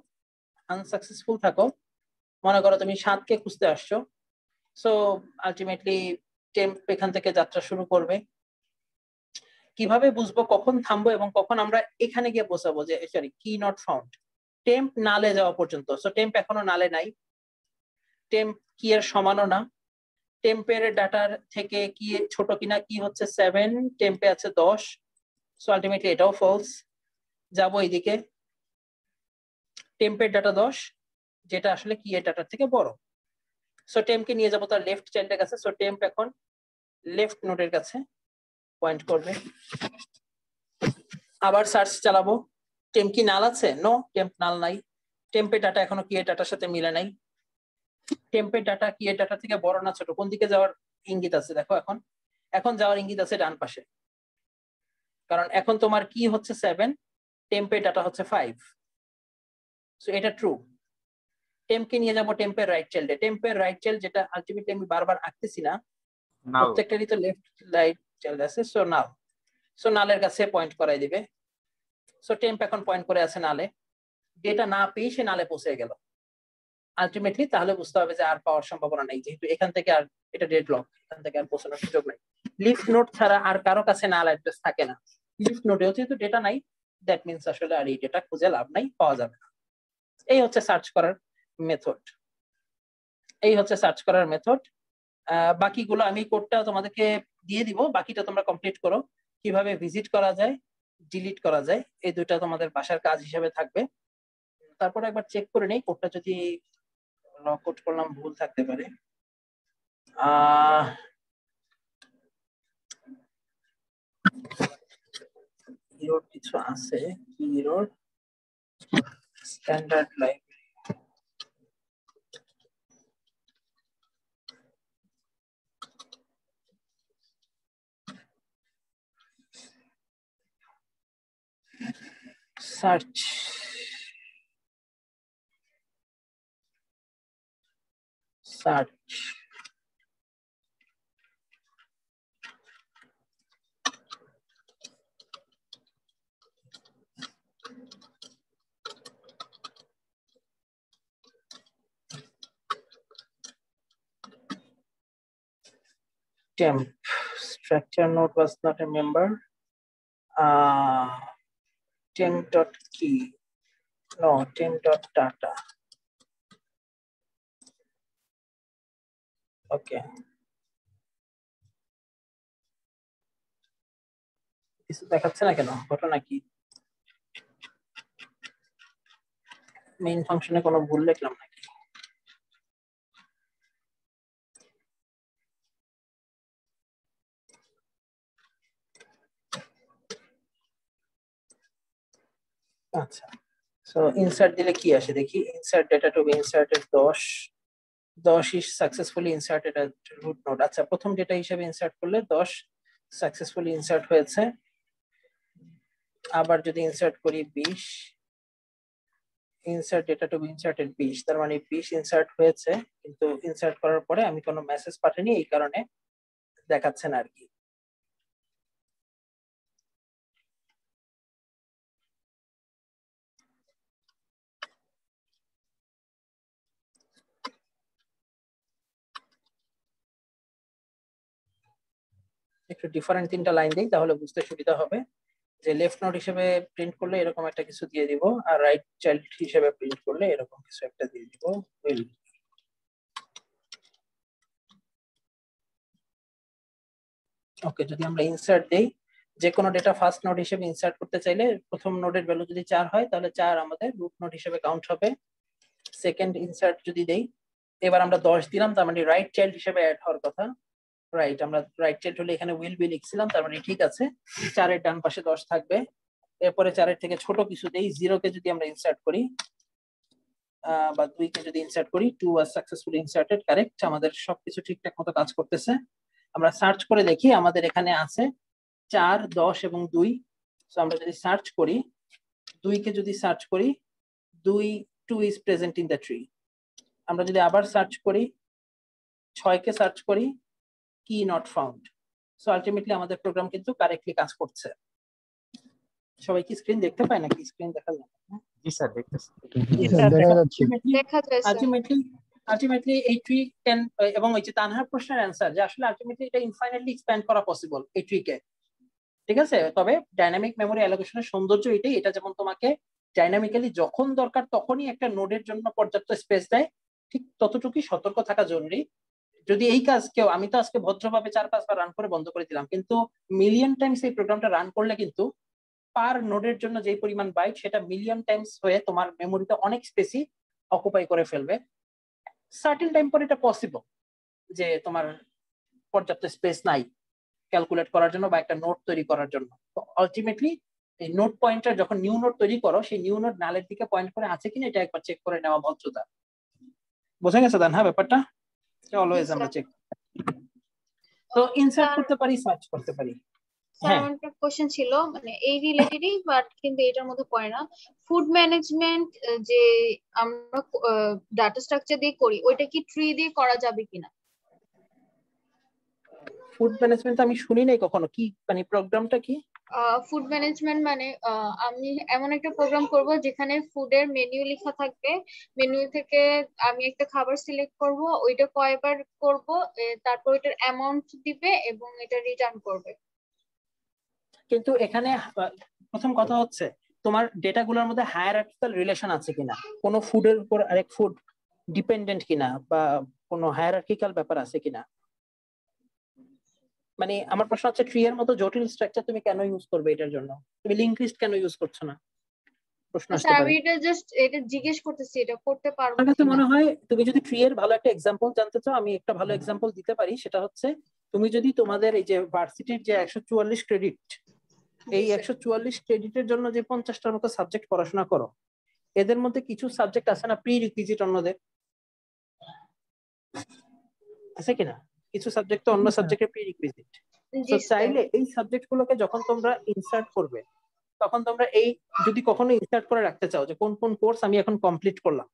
আনসাকসেসফুল থাকো, মনে করো তুমি 7 কে খুঁজতে আসছো, সো আলটিমেটলি টেম্প এখান থেকে যাত্রা শুরু করবে। কিভাবে বুঝবো কখন থামবো এবং কখন আমরা এখানে গিয়ে পৌঁছাবো, যে সরি কি নট ফাউন্ড, টেম্প নালে যাওয়া পর্যন্ত। সো টেম্প এখনো নালে নাই, টেম্প কি এর সমানও না, টেম্পের ডাটার থেকে কি ছোট কিনা, কি হচ্ছে 7, টেম্পে আছে 10, সো আলটিমেটলি এটাও ফলস। যাবো এইদিকে, টেম্পের ডাটা 10, যেটা আসলে কি এর ডাটার থেকে বড়, সো টেম্পকে নিয়ে যাবো তার লেফট চাইল্ডের কাছে। সো টেম্প এখন লেফট নোডের কাছে পয়েন্ট করবে। আবার সার্চ চালাবো, টেম্প কি নাল আছে, নো টেম্প নাল নাই, টেম্পের ডাটা এখনো কি এর ডাটার সাথে মিলে নাই। টেম্পের ডাটা কি এর ডাটা থেকে বড় না ছোট, কোন দিকে যাওয়ার ইঙ্গিত আছে দেখো, এখন যাওয়ার ইঙ্গিত আছে ডান পাশে, কারণ এখন তোমার কি হচ্ছে 7, টেম্পের ডাটা হচ্ছে 5, সো এটা ট্রু। টেম্পকে নিয়ে যাবো টেম্পের রাইট চাইল্ডে, টেম্পের রাইট চাইল্ড যেটা আলটিমেটলি আমি বারবার আঁকতেছি না, প্রত্যেকটারই তো লেফট রাইট চাইল্ড আছে, সো নাল, সো নালের কাছে পয়েন্ট করাই দিবে। সো টেম্প এখন পয়েন্ট করে আছে নালে, ডেটা না পেয়ে সে নালে পৌঁছে গেল। আলটিমেটলি তাহলে বুঝতে হবে যে আর পাওয়ার সম্ভাবনা নেই, যেহেতু এখান থেকে আর এটা ডেডলক, এখান থেকে আর পৌঁছানোর সুযোগ নাই। লিফট নোড ছাড়া আর কারো কাছে নাল অ্যাড্রেস থাকে না, লিফট নোডেও যেহেতু ডেটা নাই, দ্যাট মিনস আসলে আর এই ডেটা খুঁজে লাভ নাই, পাওয়া যাবে না। এই হচ্ছে সার্চ করার মেথড, এই হচ্ছে সার্চ করার মেথড। বাকিগুলো আমি কোডটা তোমাদেরকে দিয়ে দিব, বাকিটা তোমরা কমপ্লিট করো। কিভাবে ভিজিট করা যায়, ডিলিট করা যায়, এই দুইটা তোমাদের বাসার কাজ হিসেবে থাকবে। তারপরে একবার চেক করে নেই কোডটা, যদি কোড করলাম ভুল থাকতে পারে। এরর কিছু আছে, কি error, standard library, search, search, temp structure node was not a member. Temp.key. No, temp.data. Okay. কিছু দেখাচ্ছে না কেন? ঘটনা কি? মেইন ফাংশনে কোনো ভুল লিখলাম নাকি? আচ্ছা, সো ইনসার্ট দিলে কি আসে দেখি। Insert data to be inserted 10 is successfully inserted at root node. আচ্ছা, প্রথম ডেটা হিসেবে ইনসার্ট করলে 10 সাকসেসফুলি ইনসার্ট হয়েছে। আবার যদি ইনসার্ট করি 20, insert data to be inserted 20, তার মানে 20 ইনসার্ট হয়েছে, কিন্তু ইনসার্ট করার পরে আমি কোনো মেসেজ পাঠাইনি, এই কারণে দেখাচ্ছে না আর কি। একটু ডিফারেন্ট তিনটা লাইন দিই, তাহলে বুঝতে সুবিধা হবে। যে লেফট নোড হিসেবে প্রিন্ট করলে এরকম একটা কিছু দিয়ে দিব, আর রাইট চাইল্ড হিসেবে প্রিন্ট করলে এরকম কিছু একটা দিয়ে দিব। ওকে, যদি আমরা ইনসার্ট দেই, যে কোনো ডেটা ফার্স্ট নোড হিসেবে ইনসার্ট করতে চাইলে প্রথম নোডের ভ্যালু যদি 4 হয় তাহলে 4 আমাদের রুট নোড হিসেবে কাউন্ট হবে। সেকেন্ড ইনসার্ট যদি দেই, এবার আমরা 10 দিলাম, তার মানে রাইট চাইল্ড হিসেবে অ্যাড হওয়ার কথা। রাইট, আমরা রাইট চাইল্ড হলে এখানে উইল বি লিখছিলাম, তার মানে ঠিক আছে, 4 এর ডান পাশে 10 থাকবে। এরপরে 4 এর থেকে ছোট কিছু দেই, 0 কে যদি আমরা ইনসার্ট করি বা 2 কে যদি ইনসার্ট করি, 2 was successfully inserted, কারেক্ট। আমাদের সবকিছু ঠিকঠাক মতো কাজ করতেছে। আমরা সার্চ করে দেখি, আমাদের এখানে আছে 4, 10 এবং 2। সো আমরা যদি সার্চ করি, 2 কে যদি সার্চ করি, 2 is present in the tree। আমরা যদি আবার সার্চ করি, 6 কে সার্চ করি, key not found। So ultimately আমাদের প্রোগ্রাম কিন্তু কারেক্টলি কাজ করছে। সবাই কি স্ক্রিন দেখতে পায় নাকি? স্ক্রিন দেখা যায় না? জি স্যার, দেখতেছি। দেখা যাচ্ছে। আলটিমেটলি এই ট্রি ক্যান, এবং ওই যে তানহার প্রশ্নের অ্যান্সার, যে আসলে আলটিমেটলি এটা ইনফাইনাইটলি এক্সপ্যান্ড করা পসিবল এই ট্রিকে, ঠিক আছে। তবে ডাইনামিক মেমোরি অ্যালোকেশনের সৌন্দর্য এটাই, এটা যেমন তোমাকে ডাইনামিক্যালি যখন দরকার তখনই একটা নোডের জন্য পর্যাপ্ত স্পেস দেয়, ঠিক ততটুকুই সতর্ক থাকা জরুরি। যদি এই কাজ কেউ, আমি তো আজকে ভদ্রভাবে 4-5 বার রান করে বন্ধ করে দিলাম, কিন্তু মিলিয়ন টাইমস এই প্রোগ্রামটা রান করলে কিন্তু পার নোডের জন্য যে পরিমাণ বাইট, সেটা মিলিয়ন টাইমস হয়ে তোমার মেমোরিতে অনেক স্পেসই অকুপাই করে ফেলবে। সার্টেন টাইম পর এটা পসিবল যে তোমার পর্যাপ্ত স্পেস নাই ক্যালকুলেট করার জন্য বা একটা নোট তৈরি করার জন্য। তো আলটিমেটলি এই নোট পয়েন্টার যখন নিউ নোট তৈরি করো, সেই নিউ নোট নালের দিকে পয়েন্ট করে আছে কিনা এটা একবার চেক করে নেওয়া ভদ্রতা। বোঝা গেছে দান? হ্যাঁ, ব্যাপারটা অলওয়েজ আমরা চেক। তো ইনসার্ট করতে পারি, সার্চ করতে পারি। স্যার, আমার একটা কোশ্চেন ছিল, মানে এই রিলেটেডই, বাট কিন্তু এটার মধ্যে পড়ে না। ফুড ম্যানেজমেন্ট যে আমরা ডাটা স্ট্রাকচার দিয়ে করি, ওইটা কি ট্রি দিয়ে করা যাবে কিনা? ফুড ম্যানেজমেন্ট আমি শুনি নাই কখনো, কি মানে প্রোগ্রামটা কি? ফুড ম্যানেজমেন্ট মানে আমি এমন একটা প্রোগ্রাম করব যেখানে ফুডের মেনু লেখা থাকবে, মেনু থেকে আমি একটা খাবার সিলেক্ট করব, ওইটা কয়বার করব, তারপর ওইটার অ্যামাউন্ট দিবে এবং এটা রিটার্ন করবে। কিন্তু এখানে প্রথম কথা হচ্ছে তোমার ডেটাগুলোর মধ্যে হায়ারার্কিক্যাল রিলেশন আছে কিনা, কোনো ফুডের উপর আরেক ফুড ডিপেন্ডেন্ট কিনা, বা কোনো হায়ারার্কিক্যাল ব্যাপার আছে কিনা। মানে আমার প্রশ্ন হচ্ছে, ট্রি এর মতো জটিল স্ট্রাকচার তুমি কেন ইউজ করবে এটার জন্য? তুমি লিংক লিস্ট কেন ইউজ করছো না? প্রশ্ন আসতে পারে। আমি এটা জাস্ট এটা জিজ্ঞেস করতেছি, এটা করতে পারবো আমার কাছে কিনা। মনে হয় তুমি যদি ট্রি এর ভালো একটা এক্সাম্পল জানতে চাও, আমি একটা ভালো এক্সাম্পল দিতে পারি। সেটা হচ্ছে, তুমি যদি তোমাদের এই যে ভার্সিটির যে 144 ক্রেডিট, এই 144 ক্রেডিটের জন্য যে 50টার মতো সাবজেক্ট পড়াশোনা করো, এদের মধ্যে কিছু সাবজেক্ট আছে না প্রি রিকুইজিট অন্যদের, আছে কিনা? কিছু সাবজেক্ট তো অন্য সাবজেক্টের প্রি রিকুইজিট। তো চাইলে এই সাবজেক্ট গুলোকে যখন তোমরা ইনসার্ট করবে, তখন তোমরা এই যদি কখনো ইনসার্ট করে রাখতে চাও যে কোন কোন কোর্স আমি এখন কমপ্লিট করলাম,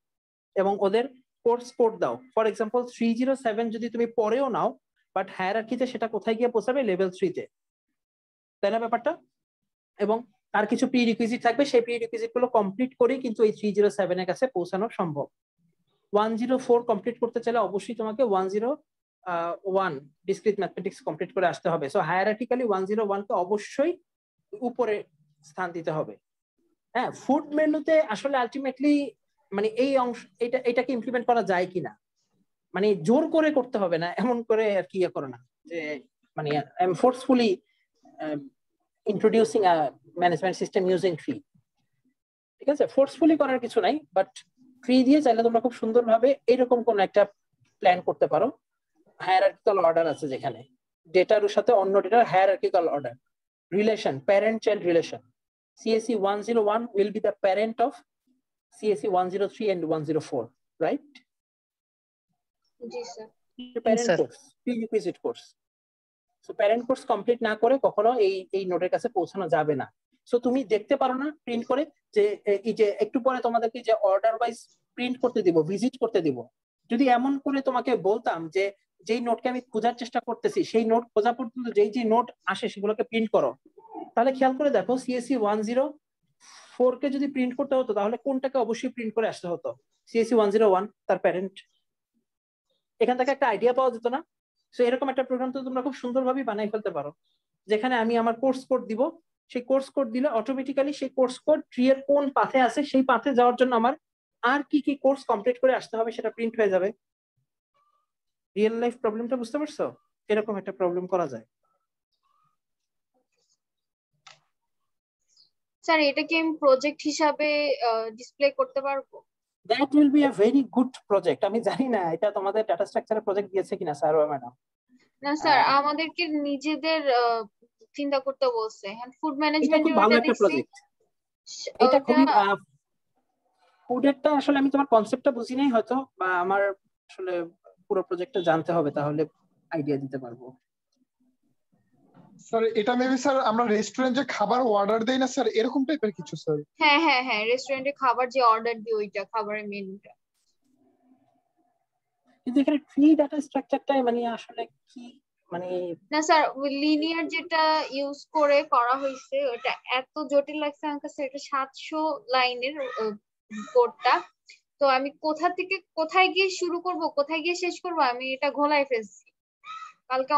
এবং ওদের কোর্স কোড দাও। ফর এক্সাম্পল 307 যদি তুমি পরেও নাও, বাট হায়ারার্কিতে সেটা কোথায় গিয়ে পৌঁছাবে? লেভেল 3 তে, তাই না ব্যাপারটা? এবং তার কিছু প্রি রিকুইজিট থাকবে, সেই প্রি রিকুইজিট গুলো কমপ্লিট করেই কিন্তু এই 307 এর কাছে পৌঁছানো সম্ভব। 104 কমপ্লিট করতে চাইলে অবশ্যই তোমাকে 10 1 ডিসক্রিট ম্যাথমেটিক্স কমপ্লিট করে আসতে হবে। সো হায়ারার্কিক্যালি 101 কে অবশ্যই উপরে স্থান দিতে হবে। হ্যাঁ, ফুড মেনুতে আসলে আলটিমেটলি মানে এই অংশ এটাকে ইমপ্লিমেন্ট করা যায় কিনা, মানে জোর করে করতে হবে না, এমন করে আর কি করো না যে মানে I am forcefully introducing a management system using tree. ঠিক আছে, ফোর্সফুলি করার কিছু নাই, বাট ট্রি দিয়ে চাইলে তোমরা খুব সুন্দরভাবে এরকম কোন একটা প্ল্যান করতে পারো। হায়ারার্কিক্যাল অর্ডার আছে যেখানে ডেটার সাথে অন্য ডেটার hierarchical order, relation, parent child relation. CSE 101 will be the parent of CSE 103 and 104, right? G sir. Parent course, prerequisite course. So parent course complete না করে কখনো এই নোটের কাছে পৌঁছানো যাবে না। সো তুমি দেখতে পারো না প্রিন্ট করে যে এই যে একটু পরে তোমাদেরকে যে অর্ডার ওয়াইজ প্রিন্ট করতে দিব, ভিজিট করতে দিব, যদি এমন করে তোমাকে বলতাম যে যেই নোটকে আমি খোঁজার চেষ্টা করতেছি সেই নোট খোঁজা পর্যন্ত যেই নোট আসে সেগুলোকে প্রিন্ট করো, তাহলে খেয়াল করে দেখো CSE 104 কে যদি প্রিন্ট করতে হতো তাহলে কোনটাকে অবশ্যই প্রিন্ট করে আসতে হতো? CSE 101 তার প্যারেন্ট। এখান থেকে একটা আইডিয়া পাওয়া যেত না? সো এরকম একটা প্রোগ্রাম তো তোমরা খুব সুন্দরভাবে বানাই ফেলতে পারো, যেখানে আমি আমার কোর্স কোড দিব, সেই কোর্স কোড দিলে অটোমেটিক্যালি সেই কোর্স কোড ট্রি এর কোন পাথে আছে সেই পাথে যাওয়ার জন্য আমার আর কি কি কোর্স কমপ্লিট করে আসতে হবে সেটা প্রিন্ট হয়ে যাবে। রিয়েল লাইফ প্রবলেমটা বুঝতে পারছো? এরকম একটা প্রবলেম করা যায়। স্যার এটা কি আমি প্রজেক্ট হিসাবে ডিসপ্লে করতে পারবো? That will be a very good project. আমি জানি না এটা তোমাদের ডাটা স্ট্রাকচারে প্রজেক্ট দিয়েছে কিনা স্যার ও ম্যাডাম। না স্যার, আমাদেরকে নিজেদের চিন্তা করতে বলছে। ফুড এটা ম্যানেজমেন্টে খুব ভালো ওটা একটা দিছি। প্রজেক্ট। এটা খুবই ফুডেরটা আসলে আমি তোমার কনসেপ্টটা বুঝি নাই হয়তো, বা আমার আসলে পুরো প্রজেক্টটা জানতে হবে, তাহলে আইডিয়া দিতে পারবো। স্যার এটা মেবি স্যার আমরা রেস্টুরেন্টে খাবার অর্ডার দেই না স্যার, এরকম টাইপের কিছু স্যার? হ্যাঁ হ্যাঁ হ্যাঁ, রেস্টুরেন্টে খাবার যে অর্ডার দিই ওইটা, খাবারের মেনুটা। কিন্তু এখানে ট্রি ডাটা স্ট্রাকচারটাই মানে আসলে কি মানে না স্যার, লিনিয়ার যেটা ইউজ করে করা হয়েছে ওটা এত জটিল লাগছে আমার কাছে। এটা 700 লাইনের কোডটা। তো আমি কোথা থেকে কোথায় গিয়ে শুরু করব, কোথায় গিয়ে শেষ করব, আমি এটা ঘোলায় ফেলছি কালকে।